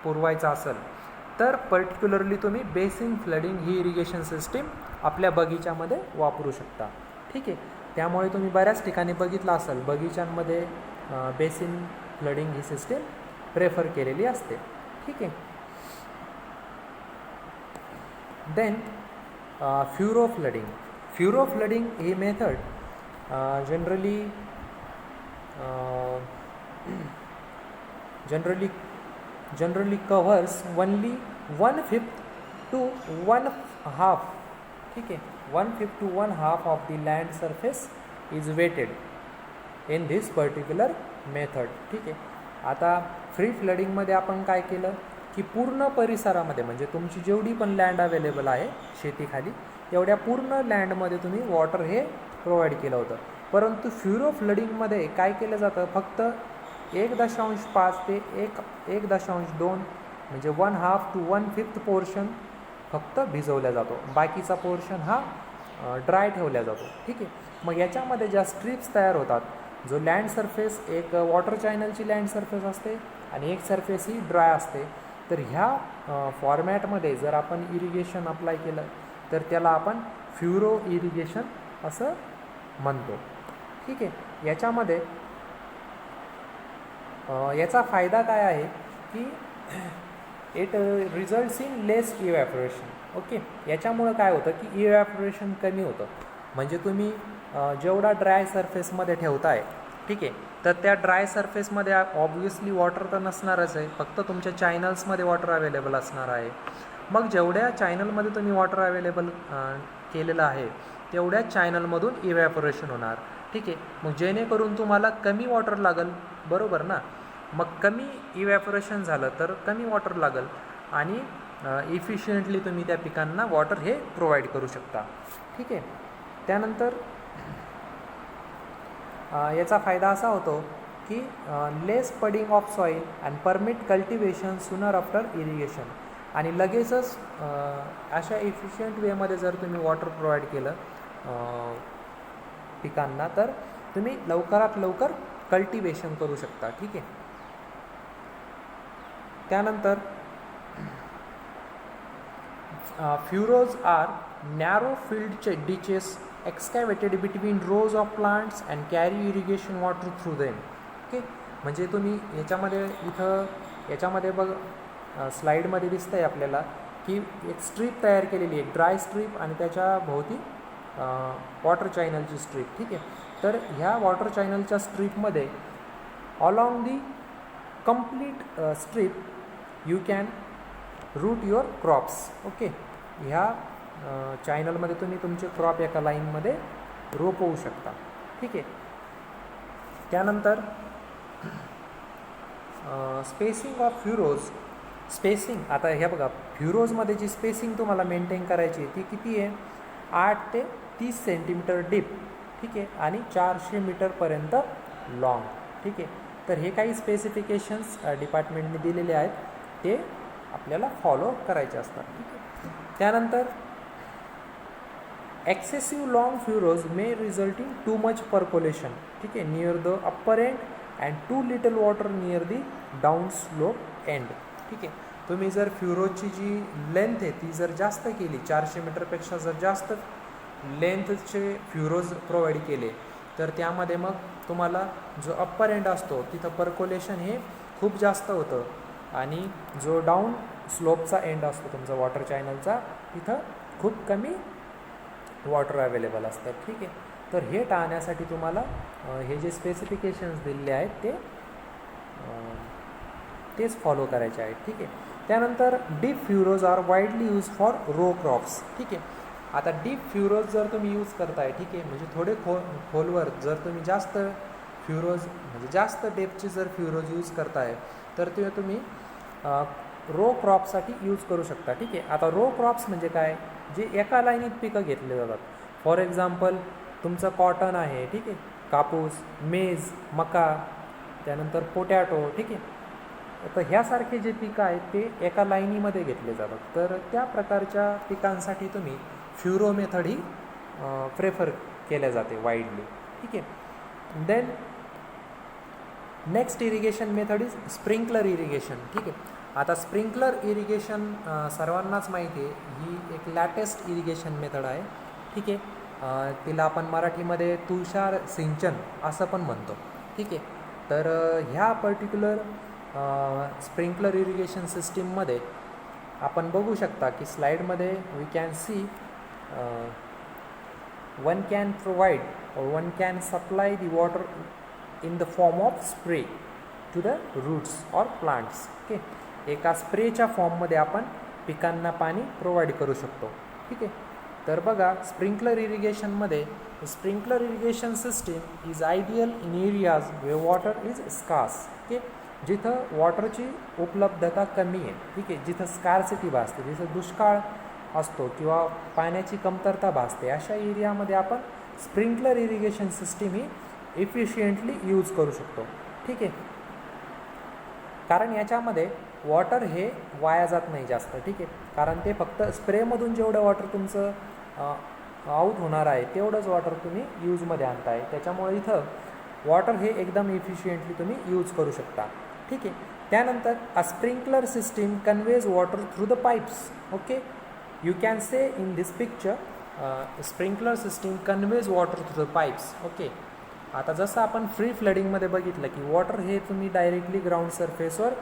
पुरवायचं असेल तर पर्टिक्युलरली तुम्ही बेसिन फ्लडिंग ही इरिगेशन सिस्टीम आपल्या बगीच्यामध्ये वापरू शकता. ठीक आहे. त्यामुळे तुम्ही बऱ्याच ठिकाणी बघितलं असेल बगीचांमध्ये बेसिन फ्लडिंग ही सिस्टीम प्रेफर केलेली असते. ठीक आहे. Then furrow flooding. Furrow flooding ही method generally covers only 1/5 to 1/2. ठीक आहे. 1/5 to 1/2 of the land surface is wetted in this particular method. ठीक आहे. आता फ्री फ्लडिंगमध्ये आपण काय केलं की पूर्ण परिसरामध्ये म्हणजे तुमची जेवढी पण लँड अवेलेबल आहे शेतीखाली एवढ्या पूर्ण लँडमध्ये तुम्ही वॉटर हे प्रोव्हाइड केलं होतं. परंतु फ्युरो फ्लडिंगमध्ये काय केलं जातं, फक्त 1.5 ते 1.2 म्हणजे 1/2 to 1/5 पोर्शन फक्त भिजवला जातो, बाकीचा पोर्शन हा ड्राय ठेवला जातो. ठीक आहे. मग याच्यामध्ये ज्या स्ट्रिप्स तयार होतात, जो लँड सरफेस एक वॉटर चॅनलची लँड सरफेस असते आणि एक सरफेस ही ड्राय असते, तर ह्या फॉर्मॅटमध्ये जर आपण इरिगेशन अप्लाय केलं तर त्याला आपण फ्युरो इरिगेशन असं म्हणतो. ठीक आहे. याच्यामध्ये याचा फायदा काय आहे की it results in less evaporation. Okay. याच्यामुळं काय होतं की इव्हॅपोरेशन कमी होतं. म्हणजे तुम्ही जेवढा ड्राय सरफेसमध्ये ठेवताय, ठीक आहे, तर त्या ड्राय सरफेसमध्ये ऑब्व्हियसली वॉटर तर नसणारच आहे, फक्त तुमच्या चॅनल्समध्ये वॉटर अवेलेबल असणार आहे. मग जेवढ्या चॅनलमध्ये तुम्ही वॉटर अवेलेबल केलेलं आहे तेवढ्या चॅनलमधून इव्हॅपोरेशन होणार. ठीक आहे. मग जेणेकरून तुम्हाला कमी वॉटर लागेल, बरोबर ना. मग कमी इव्हॅपोरेशन झालं तर कमी वॉटर लागेल आणि इफिशियंटली तुम्ही त्या पिकांना वॉटर हे प्रोव्हाइड करू शकता. ठीक आहे. त्यानंतर याचा फायदा असा होतो की less puddling of soil and permit cultivation sooner after irrigation. आणि लगेचच अशा इफिशियंट वेमध्ये जर तुम्ही वॉटर प्रोव्हाइड केलं पिकांना तर तुम्ही लवकरात लवकर कल्टिवेशन करू शकता. ठीक आहे. त्यानंतर furrows are narrow field ditches excavated between rows of plants and carry irrigation water through them. Okay. म्हणजे तुम्ही याच्यामध्ये बघ स्लाईडमध्ये दिसतं आहे आपल्याला की एक स्ट्रीप तयार केलेली आहे, ड्राय स्ट्रीप आणि त्याच्या भोवती वॉटर चॅनलची स्ट्रीप. ठीक आहे. तर ह्या वॉटर चॅनलच्या स्ट्रीपमध्ये along the complete strip you can root your crops. Okay. ह्या चॅनलमध्ये तुम्ही तुमचे क्रॉप एका लाईनमध्ये रोपवू शकता. ठीक आहे. त्यानंतर स्पेसिंग ऑफ फ्युरोज. स्पेसिंग आता हे बघा, फ्युरोजमध्ये जी स्पेसिंग तुम्हाला मेंटेन करायची आहे ती किती आहे, 8 ते 30 सेंटीमीटर डीप. ठीक आहे. आणि 400 मीटरपर्यंत लॉंग. ठीक आहे. तर हे काही स्पेसिफिकेशन्स डिपार्टमेंटने दिलेले आहेत, ते आपल्याला फॉलो करायचे असतात. ठीक आहे. त्यानंतर excessive long furrows may result in too much percolation. ठीक आहे, near the upper end and too little water near the down slope end. ठीक आहे. तुम्ही जर फ्युरोजची जी लेंथ आहे ती जर जास्त केली, 400 मीटरपेक्षा जर जास्त लेंथचे फ्युरोज प्रोव्हाइड केले, तर त्यामध्ये मग तुम्हाला जो अप्पर एंड असतो तिथं पर्कोलेशन हे खूप जास्त होतं, आणि जो डाऊन स्लोपचा एंड असतो तुमचा वॉटर चॅनलचा, तिथं खूप कमी वॉटर अवेलेबल असतात. ठीक आहे. तर हे टाळण्यासाठी तुम्हाला हे जे स्पेसिफिकेशन्स दिलेले आहेत तेच फॉलो करायचे आहेत. ठीक आहे. त्यानंतर deep furrows are widely use for row crops. ठीक आहे. आता डीप फ्युरोज जर तुम्ही यूज करताय, ठीक आहे, म्हणजे थोडे खोलवर जर तुम्ही जास्त फ्युरोज म्हणजे जास्त डेपचे जर फ्युरोज यूज करताय, तर ते तुम्ही रो क्रॉपसाठी यूज करू शकता. ठीक आहे. आता रो क्रॉप्स म्हणजे काय, जे एका लाईनीत पिकं घेतले जातात. फॉर एक्झाम्पल तुमचं कॉटन आहे, ठीक आहे, कापूस, मेज, मका, त्यानंतर पोटॅटो. ठीक आहे. तर ह्यासारखे जे पिकं आहेत ते एका लाईनीमध्ये घेतले जातात. तर त्या प्रकारच्या पिकांसाठी तुम्ही फ्युरो मेथड ही प्रेफर केल्या जाते वाईडली. ठीक आहे. Then next irrigation method is sprinkler irrigation. ठीक आहे. आता स्प्रिंकलर इरिगेशन सर्वांनाच माहिती आहे, ही एक लॅटेस्ट इरिगेशन मेथड आहे. ठीक आहे. तिला आपण मराठीमध्ये तुषार सिंचन असं पण म्हणतो. ठीक आहे. तर ह्या पर्टिक्युलर स्प्रिंकलर इरिगेशन सिस्टीममध्ये आपण बघू शकता की स्लाईडमध्ये we can see one can provide or one can supply the water in the form of spray to the roots or plants. Okay. एका स्प्रेच्या फॉर्ममध्ये आपण पिकांना पाणी प्रोव्हाइड करू शकतो. ठीक आहे. तर बघा, स्प्रिंकलर इरिगेशनमध्ये sprinkler irrigation system is ideal in areas where water is scarce. Okay. जिथं वॉटरची उपलब्धता कमी आहे. ठीक आहे. जिथं स्कार्सिटी भासते, जिथं दुष्काळ असतो किंवा पाण्याची कमतरता भासते, अशा एरियामध्ये आपण स्प्रिंकलर इरिगेशन सिस्टीम ही इफिशियंटली यूज करू शकतो. ठीक आहे. कारण याच्यामध्ये वॉटर हे वाया जात नाही जास्त. ठीक आहे. कारण ते फक्त स्प्रेमधून जेवढं वॉटर तुमचं आऊट होणार आहे तेवढंच वॉटर तुम्ही यूजमध्ये आणताय. त्याच्यामुळे इथं वॉटर हे एकदम इफिशियंटली तुम्ही यूज करू शकता. ठीक आहे. त्यानंतर a sprinkler system conveys water through the pipes. Okay. You can say in this picture sprinkler system conveys water through the pipes. Okay. आता जसं आपण फ्री फ्लडिंगमध्ये बघितलं की वॉटर हे तुम्ही डायरेक्टली ग्राउंड सरफेसवर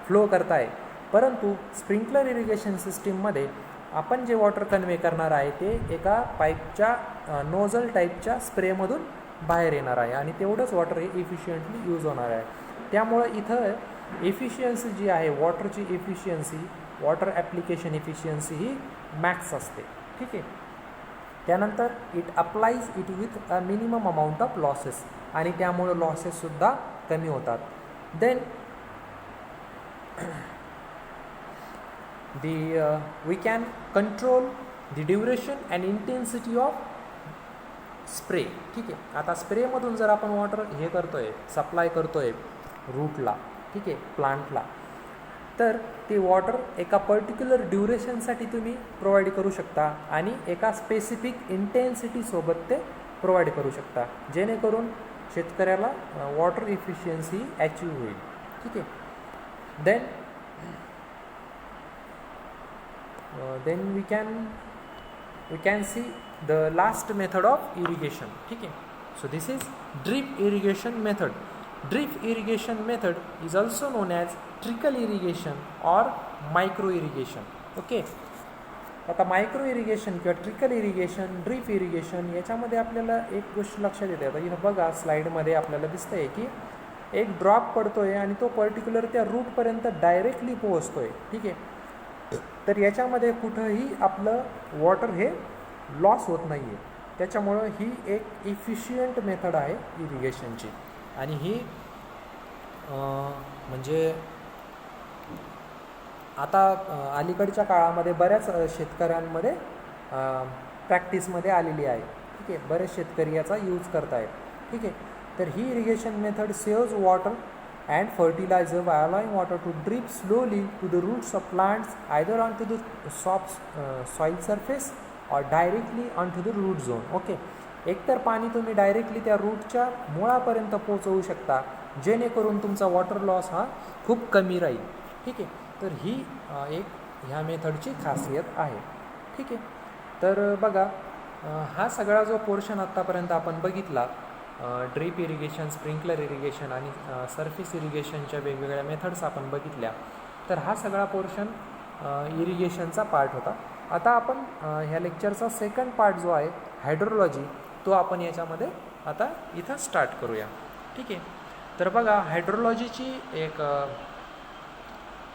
फ्लो करताय, परंतु स्प्रिंकलर इरिगेशन सिस्टीममध्ये आपण जे वॉटर कन्वे करणार आहे ते एका पाईपच्या नोझल टाईपच्या स्प्रेमधून बाहेर येणार आहे, आणि तेवढंच वॉटर हे इफिशियंटली यूज होणार आहे. त्यामुळं इथं एफिशियन्सी जी आहे, वॉटरची एफिशियन्सी, वॉटर ॲप्लिकेशन एफिशियन्सी ही मॅक्स असते. ठीक आहे. त्यानंतर it applies it with a minimum amount of losses, आणि त्यामुळे लॉसेससुद्धा कमी होतात. Then we can control the duration and intensity of spray. ठीक आहे. आता स्प्रेमधून जर आपण वॉटर हे करतोय, सप्लाय करतोय रूटला, ठीक आहे, प्लांटला, तर ते वॉटर एका पर्टिक्युलर ड्युरेशनसाठी तुम्ही प्रोव्हाइड करू शकता आणि एका स्पेसिफिक इंटेन्सिटीसोबत ते प्रोव्हाइड करू शकता, जेणेकरून शेतकऱ्याला वॉटर इफिशियन्सी अचीव होईल. ठीक आहे. Then we can see the last method of irrigation. ठीक आहे. So this is drip irrigation method. Drip irrigation method is also known as trickle irrigation or micro irrigation. Okay. आता micro irrigation किंवा trickle irrigation, drip irrigation याच्यामध्ये आपल्याला एक गोष्ट लक्षात येते. आता इथं बघा स्लाईडमध्ये आपल्याला दिसतं आहे की एक ड्रॉप पडतो आहे आणि तो पर्टिक्युलर त्या रूटपर्यंत डायरेक्टली पोहोचतो आहे. ठीक आहे. तर याच्यामध्ये कुठंही आपलं वॉटर हे लॉस होत नाही आहे. त्याच्यामुळं ही एक इफिशियंट मेथड आहे इरिगेशनची. आणि ही म्हणजे आता अलीकडच्या काळामध्ये बऱ्याच शेतकऱ्यांमध्ये प्रॅक्टिसमध्ये आलेली आहे. ठीक आहे, बरेच शेतकरी याचा यूज करत आहेत. ठीक आहे, तर ही irrigation method saves water and fertiliser by allowing water to drip slowly to the roots of plants either on to the soft soil surface or directly on to the root zone. Okay, एकतर पाणी तुम्ही directly त्या रूटच्या मुळापर्यंत पोहोचवू शकता, जेणेकरून तुमचा water loss हा खूप कमी राहील. ठीक आहे, तर ही एक ह्या मेथडची खासियत आहे. ठीक आहे, तर बघा हा सगळा जो पोर्शन आत्तापर्यंत आपण बघितला, ड्रीप इरिगेशन, स्प्रिंकलर इरिगेशन आणि सरफेस इरिगेशनच्या वेगवेगळ्या मेथड्स आपण बघितल्या. तर हा सगळा पोर्शन इरिगेशनचा पार्ट होता. आता आपण ह्या लेक्चरचा सेकंड पार्ट जो आहे हायड्रोलॉजी, तो आपण याच्यामध्ये आता इथं स्टार्ट करूया. ठीक आहे, तर बघा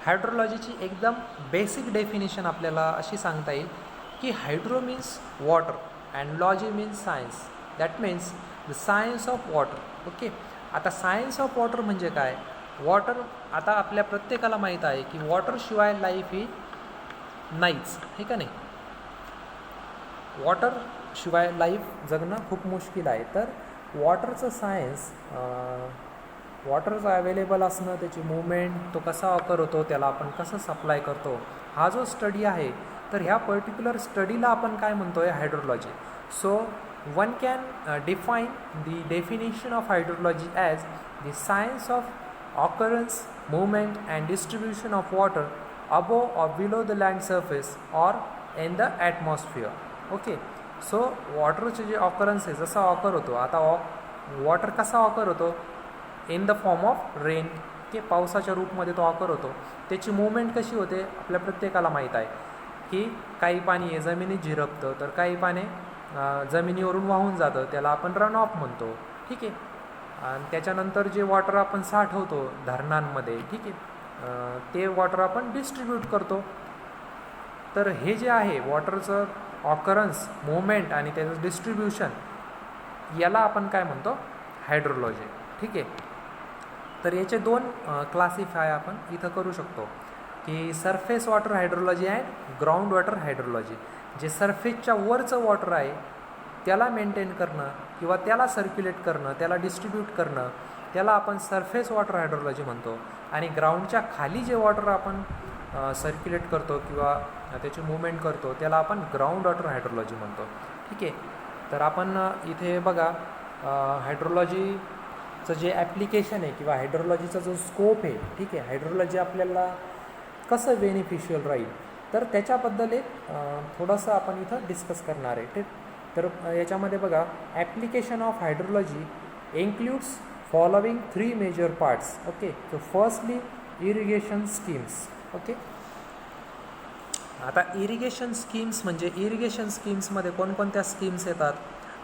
हायड्रोलॉजीची एकदम बेसिक डेफिनेशन आपल्याला अशी सांगता येईल की hydro means water and logy means science. That means the science of water. Okay, आता सायन्स ऑफ वॉटर म्हणजे काय? वॉटर, आता आपल्या प्रत्येकाला माहीत आहे की वॉटरशिवाय लाईफ ही नाहीच, हे का नाही? वॉटरशिवाय लाईफ जगणं खूप मुश्किल आहे. तर वॉटरचं सायन्स, वॉटरचं अवेलेबल असणं, त्याची मूवमेंट, तो कसा ऑकर होतो, त्याला आपण कसं सप्लाय करतो, हा जो स्टडी आहे, तर ह्या पर्टिक्युलर स्टडीला आपण काय म्हणतो आहे? Hydrology. So one can define the definition of hydrology as the science of occurrence, movement and distribution of water above or below the land surface or in the atmosphere. Okay, so वॉटरचे जे occurrence आहे, जसा occur होतो, आता water कसा occur होतो? In the form of rain. की पावसाच्या रूपमध्ये तो ऑकर होतो. त्याची मूवमेंट कशी होते आपल्या प्रत्येकाला माहीत आहे की काही पाणी हे जमिनीत झिरपतं, तर काही पाणी जमिनीवरून वाहून जातं, त्याला आपण रन ऑफ म्हणतो. ठीक आहे, आणि त्याच्यानंतर जे वॉटर आपण साठवतो धरणांमध्ये, ठीक आहे, ते वॉटर आपण डिस्ट्रीब्यूट करतो. तर हे जे आहे वॉटरचं ऑकरन्स, मूवमेंट आणि त्याचं डिस्ट्रीब्युशन, याला आपण काय म्हणतो? हायड्रोलॉजी. ठीक आहे, तर याचे दोन क्लासिफाय आपण इथं करू शकतो की surface water hydrology and ground water hydrology. जे सरफेसच्या वरचं वॉटर आहे त्याला मेंटेन करणं किंवा त्याला सर्क्युलेट करणं, त्याला डिस्ट्रीब्यूट करणं, त्याला आपण सरफेस वॉटर हायड्रोलॉजी म्हणतो. आणि ग्राउंडच्या खाली जे वॉटर आपण सर्क्युलेट करतो किंवा त्याची मूवमेंट करतो, त्याला आपण ग्राउंड वॉटर हायड्रोलॉजी म्हणतो. ठीक आहे, तर आपण इथे बघा हायड्रोलॉजीचं जे ॲप्लिकेशन आहे किंवा हायड्रोलॉजीचा जो स्कोप आहे, ठीक आहे, हायड्रोलॉजी आपल्याला कसं बेनिफिशियल राहील, तर त्याच्याबद्दल एक थोडंसं आपण इथं डिस्कस करणार आहे. ठीक, तर याच्यामध्ये बघा application of hydrology includes following 3 major parts. Okay, so firstly irrigation schemes. Okay, आता इरिगेशन स्कीम्स म्हणजे इरिगेशन स्कीम्समध्ये कोणकोणत्या स्कीम्स येतात?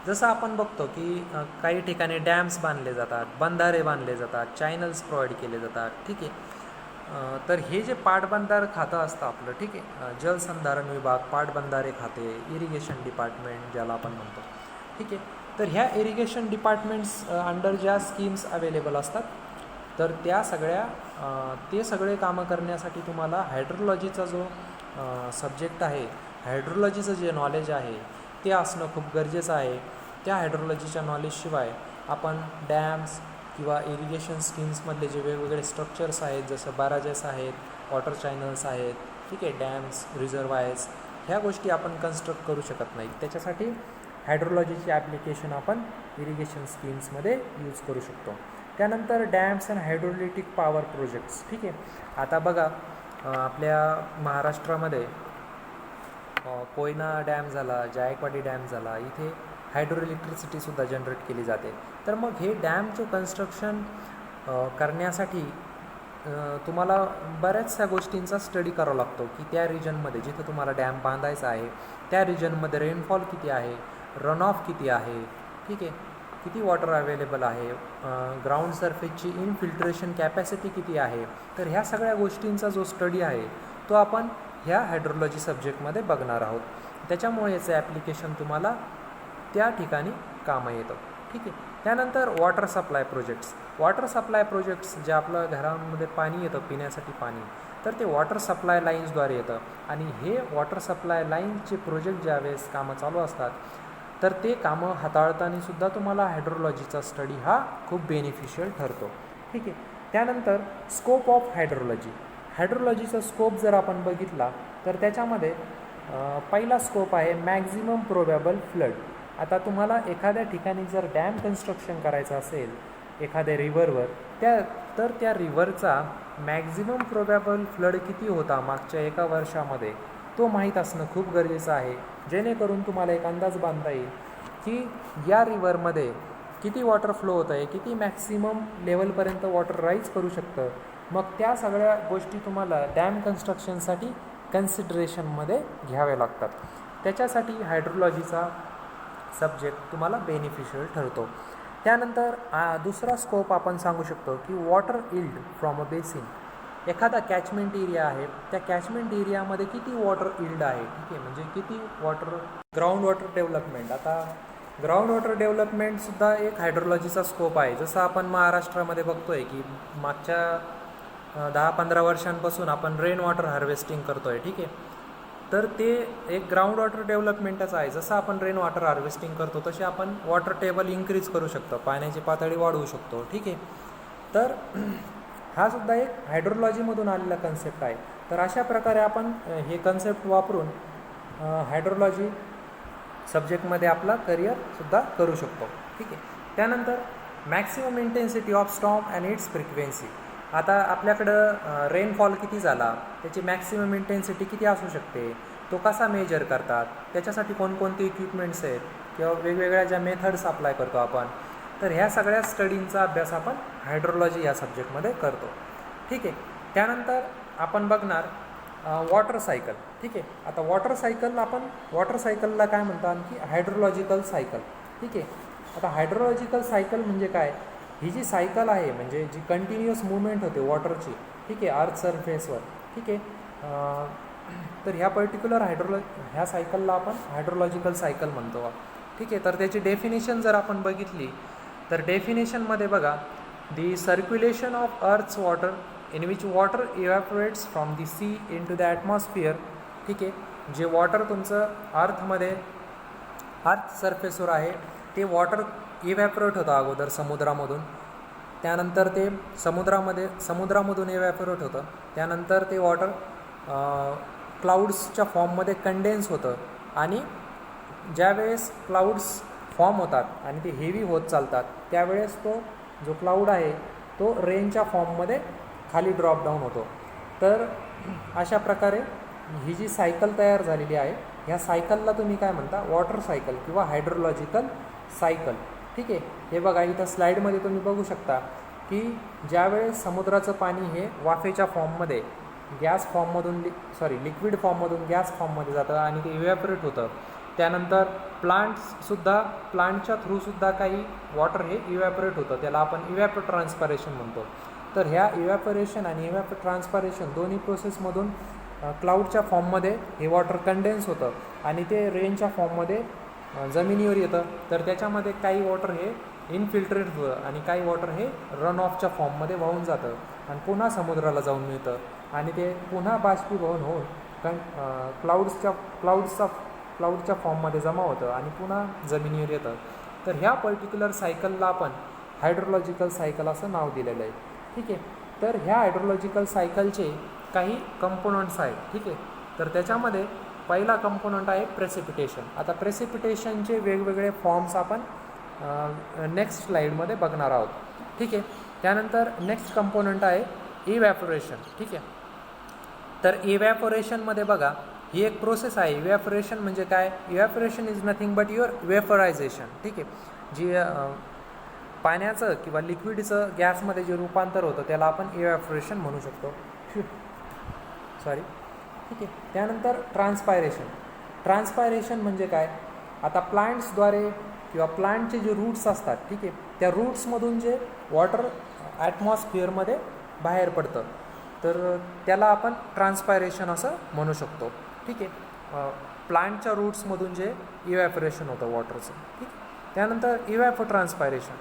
जसं आपण बघतो की काही ठिकाणी डॅम्स बांधले जातात, बंधारे बांधले जातात, चॅनल्स प्रोव्हाइड केले जातात. ठीक आहे, तर हे जे पाटबंधार खातं असतं आपलं, ठीक आहे, जलसंधारण विभाग, पाटबंधारे खाते, इरिगेशन डिपार्टमेंट ज्याला आपण म्हणतो. ठीक आहे, तर ह्या इरिगेशन डिपार्टमेंट्स अंडर ज्या स्कीम्स अवेलेबल असतात, तर त्या सगळ्या ते सगळे कामं करण्यासाठी तुम्हाला हायड्रोलॉजीचा जो सब्जेक्ट आहे, हायड्रोलॉजीचं जे नॉलेज आहे ते असणं खूप गरजेचं आहे. त्या हायड्रोलॉजीच्या नॉलेजशिवाय आपण डॅम्स किंवा इरिगेशन स्कीम्समधले जे वेगवेगळे स्ट्रक्चर्स आहेत, जसं बॅराजेस आहेत, वॉटर चॅनल्स आहेत, ठीक आहे, डॅम्स, रिझर्वायर्स, ह्या गोष्टी आपण कन्स्ट्रक्ट करू शकत नाही. त्याच्यासाठी हायड्रोलॉजीची ॲप्लिकेशन आपण इरिगेशन स्कीम्समध्ये यूज करू शकतो. त्यानंतर डॅम्स अँड हायड्रोलिटिक पॉवर प्रोजेक्ट्स. ठीक आहे, आता बघा आपल्या महाराष्ट्रामध्ये कोयना डॅम झाला, जायकवाडी डॅम झाला, इथे हायड्रो इलेक्ट्रिसिटीसुद्धा जनरेट केली जाते. तर मग हे डॅमचं कन्स्ट्रक्शन करण्यासाठी तुम्हाला बऱ्याचशा गोष्टींचा स्टडी करावा लागतो की त्या रिजनमध्ये जिथं तुम्हाला डॅम बांधायचा आहे त्या रिजनमध्ये रेनफॉल किती आहे, रन ऑफ किती आहे, ठीक आहे, किती वॉटर अवेलेबल आहे, ग्राउंड सरफेसची इनफिल्ट्रेशन कॅपॅसिटी किती आहे. तर ह्या सगळ्या गोष्टींचा जो स्टडी आहे तो आपण ह्या हायड्रोलॉजी सब्जेक्टमध्ये बघणार आहोत. त्याच्यामुळे याचं ॲप्लिकेशन तुम्हाला त्या ठिकाणी कामं येतं. ठीक आहे. त्यानंतर water supply projects. Water supply projects जे आपलं घरामध्ये पाणी येतं पिण्यासाठी पाणी, तर ते वॉटर सप्लाय लाईन्सद्वारे येतं. आणि हे वॉटर सप्लाय लाईन्सचे प्रोजेक्ट ज्यावेळेस कामं चालू असतात तर ते कामं हाताळतानासुद्धा तुम्हाला हायड्रोलॉजीचा स्टडी हा खूप बेनिफिशियल ठरतो. ठीक आहे. त्यानंतर स्कोप ऑफ हायड्रोलॉजी. हायड्रोलॉजीचा स्कोप जर आपण बघितला तर त्याच्यामध्ये पहिला स्कोप आहे मॅक्झिमम प्रोबॅबल फ्लड. आता तुम्हाला एखाद्या ठिकाणी जर डॅम कन्स्ट्रक्शन करायचं असेल एखाद्या रिव्हरवर, तर त्या रिव्हरचा मॅक्झिमम प्रोबॅबल फ्लड किती होता मागच्या एका वर्षामध्ये तो माहीत असणं खूप गरजेचं आहे, जेणेकरून तुम्हाला एक अंदाज बांधता येईल की या रिव्हरमध्ये किती वॉटर फ्लो होतं आहे, किती मॅक्सिमम लेवलपर्यंत वॉटर राईज करू शकतं. मग त्या सगळ्या गोष्टी तुम्हाला डॅम कन्स्ट्रक्शनसाठी कन्सिडरेशनमध्ये घ्याव्या लागतात. त्याच्यासाठी हायड्रोलॉजीचा सब्जेक्ट तुम्हाला बेनिफिशियल ठरतो. त्यानंतर दुसरा स्कोप आपण सांगू शकतो की water yield from a basin. एखादा कॅचमेंट एरिया आहे, त्या कॅचमेंट एरियामध्ये किती वॉटर इल्ड आहे. ठीक आहे. म्हणजे किती वॉटर ग्राउंड वॉटर डेव्हलपमेंट. आता ग्राउंड वॉटर डेव्हलपमेंटसुद्धा एक हायड्रोलॉजीचा स्कोप आहे. जसं आपण महाराष्ट्रामध्ये बघतो आहे की मागच्या 10-15 वर्षांपासून आपण रेन वॉटर हार्वेस्टिंग करतो आहे. ठीक आहे. तर ते एक ग्राउंड वॉटर डेव्हलपमेंटच आहे. जसं आपण रेन वॉटर हार्वेस्टिंग करतो तसे आपण वॉटर टेबल इन्क्रीज करू शकतो, पाण्याची पातळी वाढवू शकतो. ठीक आहे. तर हा सुद्धा एक हायड्रोलॉजीमधून आलेला कन्सेप्ट आहे. तर अशा प्रकारे आपण हे कन्सेप्ट वापरून हायड्रोलॉजी सब्जेक्टमध्ये आपला करिअरसुद्धा करू शकतो. ठीक आहे. त्यानंतर maximum intensity of storm and it's frequency. आता आपल्याकडं रेनफॉल किती झाला, त्याची मॅक्सिमम इंटेन्सिटी किती असू शकते, तो कसा मेजर करतात, त्याच्यासाठी कोणकोणते इक्विपमेंट्स आहेत किंवा वेगवेगळ्या ज्या मेथड्स अप्लाय करतो आपण, तर ह्या सगळ्या स्टडींचा अभ्यास आपण हायड्रोलॉजी या सब्जेक्टमध्ये करतो. ठीक आहे. त्यानंतर आपण बघणार वॉटर सायकल. ठीक आहे. आता वॉटर सायकलला काय म्हणतात की हायड्रोलॉजिकल सायकल. ठीक आहे. आता हायड्रोलॉजिकल सायकल म्हणजे काय, ही जी सायकल आहे म्हणजे जी कंटिन्युअस मुवमेंट होते वॉटरची. ठीक आहे. अर्थ सरफेसवर. ठीक आहे. तर ह्या पर्टिक्युलर ह्या सायकलला आपण हायड्रोलॉजिकल सायकल म्हणतो. ठीक आहे. तर त्याची डेफिनेशन जर आपण बघितली तर डेफिनेशनमध्ये बघा, the circulation of earth's water in which water evaporates from the sea into the atmosphere. ठीक आहे. जे वॉटर तुमचं अर्थ सरफेसवर आहे ते वॉटर इव्हॅपोरेट होतं अगोदर समुद्रामधून, त्यानंतर ते समुद्रामधून इव्हॅपोरेट होतं, त्यानंतर ते वॉटर क्लाउड्सच्या फॉर्ममध्ये कंडेन्स होतं. आणि ज्यावेळेस क्लाउड्स फॉर्म होतात आणि ते हेवी होत चालतात त्यावेळेस तो जो क्लाउड आहे तो रेनच्या फॉर्ममध्ये खाली ड्रॉप डाऊन होतो. तर अशा प्रकारे ही जी सायकल तयार झालेली आहे ह्या सायकलला तुम्ही काय म्हणता, वॉटर सायकल किंवा हायड्रोलॉजिकल सायकल. ठीक आहे. हे बघा इथं स्लाईडमध्ये तुम्ही बघू शकता की ज्यावेळेस समुद्राचं पाणी हे वाफेच्या फॉर्ममध्ये लिक्विड फॉर्ममधून गॅस फॉर्ममध्ये जातं आणि ते इव्हॅपोरेट होतं. त्यानंतर प्लांटच्या थ्रूसुद्धा काही वॉटर हे इव्हॅपोरेट होतं, त्याला आपण इव्हॅपो ट्रान्सपायरेशन म्हणतो. तर ह्या इव्हॅपोरेशन आणि इव्हॅपो ट्रान्सपायरेशन दोन्ही प्रोसेसमधून क्लाउडच्या फॉर्ममध्ये हे वॉटर कंडेन्स होतं आणि ते रेनच्या फॉर्ममध्ये जमिनीवर येतं. तर त्याच्यामध्ये काही वॉटर हे इनफिल्ट्रेट होतं आणि काही वॉटर हे रन ऑफच्या फॉर्ममध्ये वाहून जातं आणि पुन्हा समुद्राला जाऊन मिळतं आणि ते पुन्हा बाष्पीभवन होऊन क्लाउडच्या फॉर्ममध्ये जमा होतं आणि पुन्हा जमिनीवर येतं. तर ह्या पर्टिक्युलर सायकलला आपण हायड्रोलॉजिकल सायकल असं नाव दिलेलं आहे. ठीक आहे. तर ह्या हायड्रोलॉजिकल सायकलचे काही कंपोनंट्स आहेत. ठीक आहे. तर त्याच्यामध्ये पहिला कंपोनंट आहे प्रेसिपिटेशन. आता प्रेसिपिटेशनचे वेगवेगळे फॉर्म्स आपण नेक्स्ट स्लाईडमध्ये बघणार आहोत. ठीक आहे. त्यानंतर नेक्स्ट कंपोनंट आहे इव्हॅपोरेशन. ठीक आहे. तर इव्हॅपोरेशनमध्ये बघा ही एक प्रोसेस आहे. इव्हॅपोरेशन म्हणजे काय, evaporation is nothing but your vaporisation. ठीक आहे. जी पाण्याचं किंवा लिक्विडचं गॅसमध्ये जे रूपांतर होतं त्याला आपण इव्हॅपोरेशन म्हणू शकतो. ठीक आहे. त्यानंतर ट्रान्सपायरेशन म्हणजे काय, आता प्लांट्सद्वारे किंवा प्लांटचे जे रूट्स असतात. ठीक आहे. त्या रूट्समधून जे वॉटर ॲटमॉस्फिअरमध्ये बाहेर पडतं तर त्याला आपण ट्रान्सपायरेशन असं म्हणू शकतो. ठीक आहे. प्लांटच्या रूट्समधून जे इव्हॅपोरेशन होतं वॉटरचं. ठीक. त्यानंतर evapotranspiration.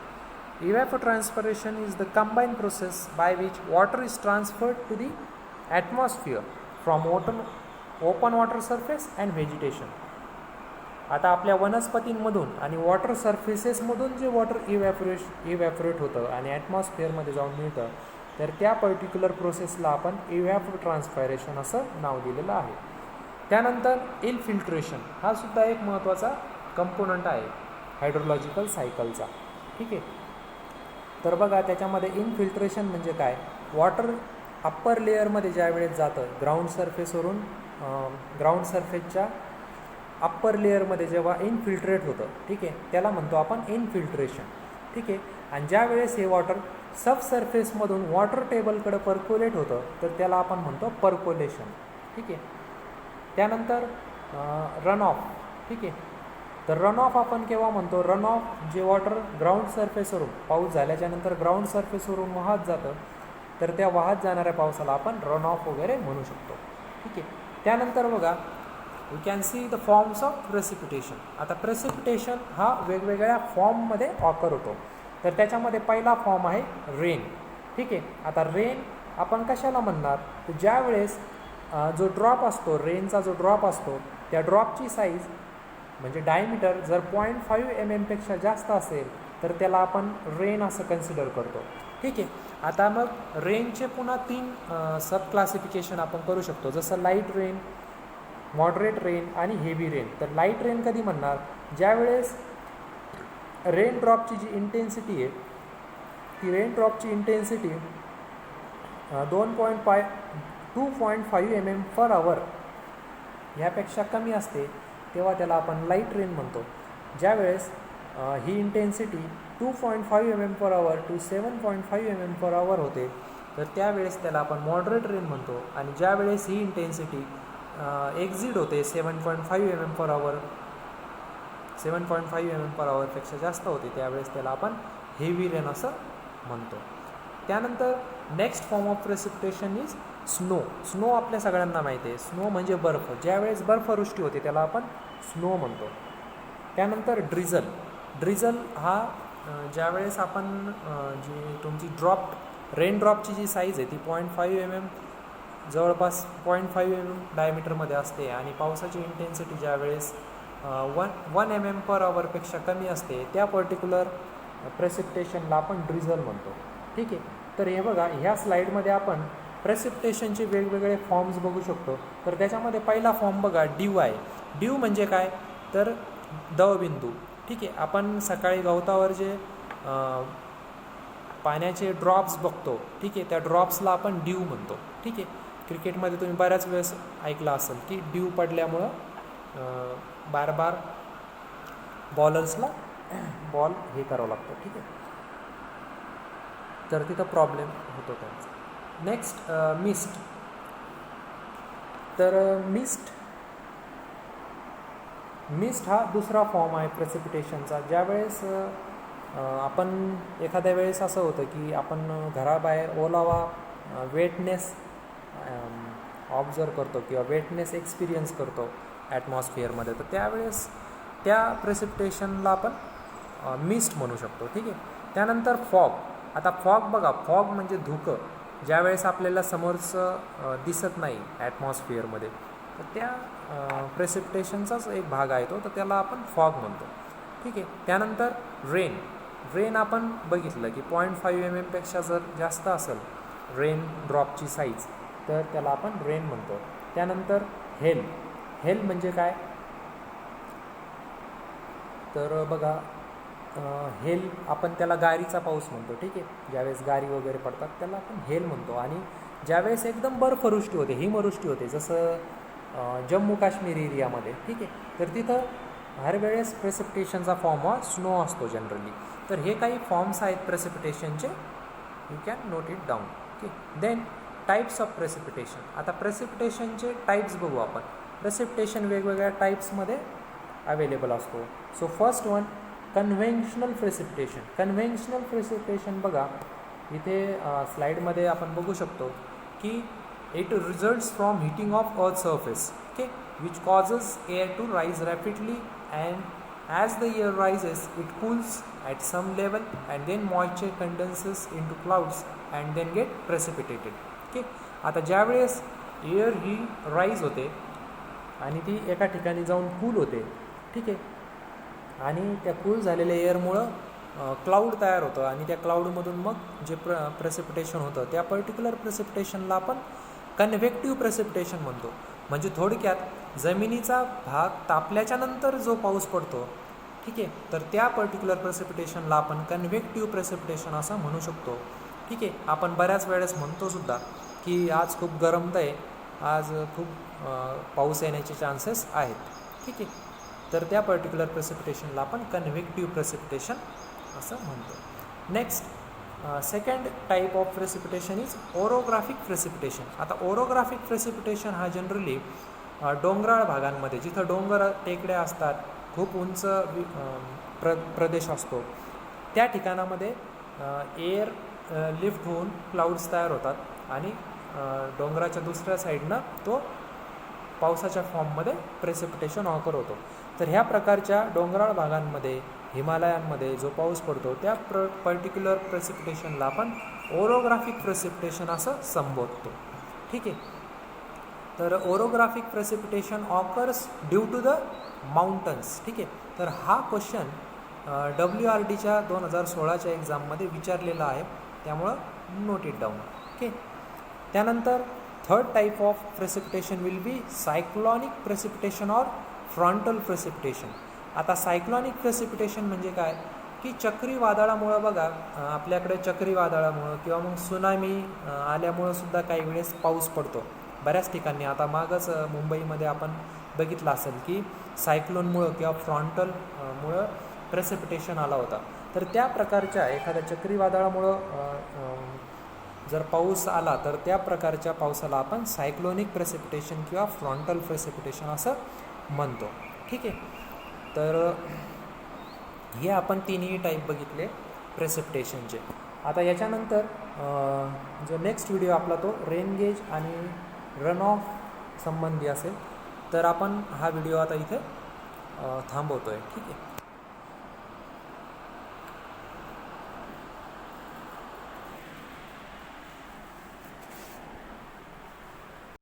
Evapotranspiration is the combine process by which water is transferred to the atmosphere from open water surface and vegetation. आता आपल्या वनस्पतींमधून आणि वॉटर सरफेसेसमधून जे वॉटर इव्हॅपोरेट होतं आणि ॲटमॉस्फिअरमध्ये जाऊन मिळतं, तर त्या पर्टिक्युलर प्रोसेसला आपण इव्हॅपोट्रान्सपायरेशन असं नाव दिलेलं आहे. त्यानंतर इनफिल्ट्रेशन हा सुद्धा एक महत्त्वाचा कंपोनंट आहे हायड्रोलॉजिकल सायकलचा. ठीक आहे. तर बघा त्याच्यामध्ये इनफिल्ट्रेशन म्हणजे काय, वॉटर अप्पर लेअरमध्ये ज्या वेळेस जातं ग्राउंड सरफेसवरून ग्राउंड सरफेसच्या अप्पर लेअरमध्ये जेव्हा इनफिल्ट्रेट होतं, ठीक आहे, त्याला म्हणतो आपण इनफिल्ट्रेशन. ठीक आहे. आणि ज्या वेळेस हे वॉटर सबसर्फेसमधून वॉटर टेबलकडे पर्क्युलेट होतं, तर त्याला आपण म्हणतो पर्कोलेशन. ठीक आहे. त्यानंतर रन ऑफ. ठीक आहे. तर रन ऑफ आपण केव्हा म्हणतो, रन ऑफ जे वॉटर ग्राउंड सरफेसवरून पाऊस झाल्याच्यानंतर ग्राउंड सरफेसवरून वाहत जातं, तर त्या वाहत जाणाऱ्या पावसाला आपण रन ऑफ वगैरे म्हणू शकतो. ठीक आहे. त्यानंतर बघा we can see the forms of precipitation. आता प्रेसिपिटेशन हा वेगवेगळ्या फॉर्ममध्ये ऑकर होतो. तर त्याच्यामध्ये पहिला फॉर्म आहे रेन. ठीक आहे. आता रेन आपण कशाला म्हणणार, तर ज्या वेळेस जो ड्रॉप असतो, रेनचा जो ड्रॉप असतो, त्या ड्रॉपची साईज म्हणजे डायमीटर जर 0.5 mm पेक्षा जास्त असेल, तर त्याला आपण रेन असं कन्सिडर करतो. ठीक आहे. आता मग रेनचे पुन्हा 3 सब क्लासिफिकेशन आपण करू शकतो, जसं लाईट रेन, मॉडरेट रेन आणि हेवी रेन. तर लाईट रेन कधी म्हणणार, ज्यावेळेस रेन ड्रॉपची जी इंटेन्सिटी आहे, ती रेन ड्रॉपची इंटेन्सिटी 2.5 mm/h ह्यापेक्षा कमी असते, तेव्हा त्याला आपण लाईट रेन म्हणतो. ज्यावेळेस ही इंटेन्सिटी 2.5 mm/h to 7.5 mm/h होते, तर त्यावेळेस त्याला आपण मॉडरेट रेन म्हणतो. आणि ज्यावेळेस ही इंटेन्सिटी एक्झिड होते 7.5 mm/h 7.5 mm/h पेक्षा जास्त होते, त्यावेळेस त्याला आपण हेवी रेन असं म्हणतो. त्यानंतर next form of precipitation is snow. Snow आपल्या सगळ्यांना माहिती आहे, स्नो म्हणजे बर्फ. ज्यावेळेस बर्फवृष्टी होते त्याला आपण स्नो म्हणतो. त्यानंतर ड्रिझल. ड्रिझल हा ज्यावेळेस आपण जी तुमची रेन ड्रॉपची जी साईज आहे ती 0.5 mm जवळपास 0.5 mm डायमीटरमध्ये असते आणि पावसाची इंटेन्सिटी ज्यावेळेस 1 mm/h पेक्षा कमी असते, त्या पर्टिक्युलर प्रेसिपिटेशनला आपण ड्रिझल म्हणतो. ठीक आहे. तर हे बघा, ह्या स्लाईडमध्ये आपण प्रेसिपिटेशनचे वेगवेगळे फॉर्म्स बघू शकतो. तर त्याच्यामध्ये पहिला फॉर्म बघा ड्यू आहे. ड्यू म्हणजे काय, तर दवबिंदू. ठीक आहे. आपण सकाळी गवतावर जे पाण्याचे ड्रॉप्स बघतो, ठीक आहे, त्या ड्रॉप्सला आपण ड्यू म्हणतो. ठीक आहे. क्रिकेटमध्ये तुम्ही बऱ्याच वेळेस ऐकलं असेल की ड्यू पडल्यामुळं बार बॉलर्सला बॉल हे करावं लागतं. ठीक आहे. तर तिथं प्रॉब्लेम होतो त्यांचा. Next mist. तर मिस्ट हा दुसरा फॉर्म आहे प्रेसिपिटेशनचा. ज्यावेळेस आपण एखाद्या वेळेस असं होतं की आपण घराबाहेर ओलावा वेटनेस ऑब्झर्व करतो किंवा वेटनेस एक्सपिरियन्स करतो ॲटमॉस्फिअरमध्ये, तर त्यावेळेस त्या प्रेसिपिटेशनला आपण मिस्ट म्हणू शकतो. ठीक आहे. त्यानंतर फॉग. आता फॉग बघा, फॉग म्हणजे धुकं. ज्यावेळेस आपल्याला समोरचं दिसत नाही ॲटमॉस्फिअरमध्ये, तर त्या प्रेसिपिटेशनचाच एक भाग आहे तो, तर त्याला आपण फॉग म्हणतो. ठीक आहे. त्यानंतर रेन आपण बघितलं की 0.5 mm पेक्षा जर जास्त असेल रेन ड्रॉपची साईज, तर त्याला आपण रेन म्हणतो. त्यानंतर हेल म्हणजे काय, तर बघा हेल आपण त्याला गारीचा पाऊस म्हणतो. ठीक आहे. ज्यावेळेस गारी वगैरे पडतात त्याला आपण हेल म्हणतो. आणि ज्यावेळेस एकदम बर्फवृष्टी होते, हिमवृष्टी होते, जसं जम्मू काश्मीर एरियामध्ये, ठीक आहे, तर तिथं हर वेळेस प्रेसिपिटेशनचा फॉर्म हा स्नो असतो जनरली. तर हे काही फॉर्म्स आहेत प्रेसिपिटेशनचे, you can note it down. Okay. Then types of precipitation. आता प्रेसिपिटेशनचे टाईप्स बघू आपण. प्रेसिपिटेशन वेगवेगळ्या टाईप्समध्ये अवेलेबल असतो. So first one, conventional precipitation. Conventional precipitation बघा इथे स्लाईडमध्ये आपण बघू शकतो की it results from heating of earth surface. Okay. which causes air to rise rapidly, and as the air rises it cools at some level and then moisture condenses into clouds and then get precipitated. Okay, आता ज्यावेळेस air ही rise होते आणि ती एका ठिकाणी जाऊन cool होते, ठीक आहे, आणि त्या कूल झालेल्या एअरमुळं क्लाउड तयार होतं आणि त्या क्लाउडमधून मग जे प्रेसिपिटेशन होतं त्या पर्टिक्युलर प्रेसिपिटेशनला आपण कन्व्हेक्टिव्ह प्रेसिपिटेशन म्हणतो. म्हणजे थोडक्यात जमिनीचा भाग तापल्याच्या नंतर जो पाऊस पडतो, ठीक आहे, तर त्या पर्टिक्युलर प्रेसिपिटेशनला आपण कन्व्हेक्टिव्ह प्रेसिपिटेशन असं म्हणू शकतो. ठीक आहे, आपण बऱ्याच वेळेस म्हणतो सुद्धा की आज खूप गरमत आहे, आज खूप पाऊस येण्याचे चान्सेस आहेत. ठीक आहे, तर त्या पर्टिक्युलर प्रेसिपिटेशनला आपण कन्व्हेक्टिव्ह प्रेसिपिटेशन असं म्हणतो. Next second type of precipitation is orographic precipitation. आता ओरोग्राफिक प्रेसिपिटेशन हा जनरली डोंगराळ भागांमध्ये, जिथं डोंगर टेकड्या असतात, खूप उंच प्रदेश असतो, त्या ठिकाणामध्ये एअर लिफ्ट होऊन क्लाउड्स तयार होतात आणि डोंगराच्या दुसऱ्या साईडनं तो पावसाच्या फॉर्ममध्ये प्रेसिपिटेशन ऑकर होतो. तर ह्या प्रकारच्या डोंगराळ भागांमध्ये, हिमालयांमध्ये जो पाऊस पडतो त्या पर्टिक्युलर प्रेसिपिटेशनला आपण ओरोग्राफिक प्रेसिपिटेशन असं संबोधतो. ठीक आहे, तर orographic precipitation occurs due to the mountains. ठीक आहे, तर हा क्वेश्चन WRDच्या 2016च्या एक्झाममध्ये विचारलेला आहे, त्यामुळं नोट इट डाऊन. ओके, त्यानंतर third type of precipitation will be cyclonic precipitation or frontal precipitation. आता सायक्लॉनिक प्रेसिपिटेशन म्हणजे काय की चक्रीवादळामुळं बघा, आपल्याकडे चक्रीवादळामुळं किंवा मग सुनामी आल्यामुळं सुद्धा काही वेळेस पाऊस पडतो बऱ्याच ठिकाणी. आता मागच मुंबईमध्ये आपण बघितलं असेल की सायक्लोनमुळं किंवा फ्रंटलमुळं प्रेसिपिटेशन आला होता. तर त्या प्रकारच्या एखाद्या चक्रीवादळामुळं जर पाऊस आला तर त्या प्रकारच्या पावसाला आपण सायक्लोनिक प्रेसिपिटेशन किंवा फ्रंटल प्रेसिपिटेशन असं म्हणतो. ठीक आहे, तर हे आपण तिन्ही टाईप बघितले प्रेसिपिटेशनचे. आता याच्यानंतर जो नेक्स्ट व्हिडिओ आपला तो रेन गेज आणि रन ऑफ संबंधी असेल, तर आपण हा व्हिडिओ आता इथे थांबवतो आहे. ठीक आहे.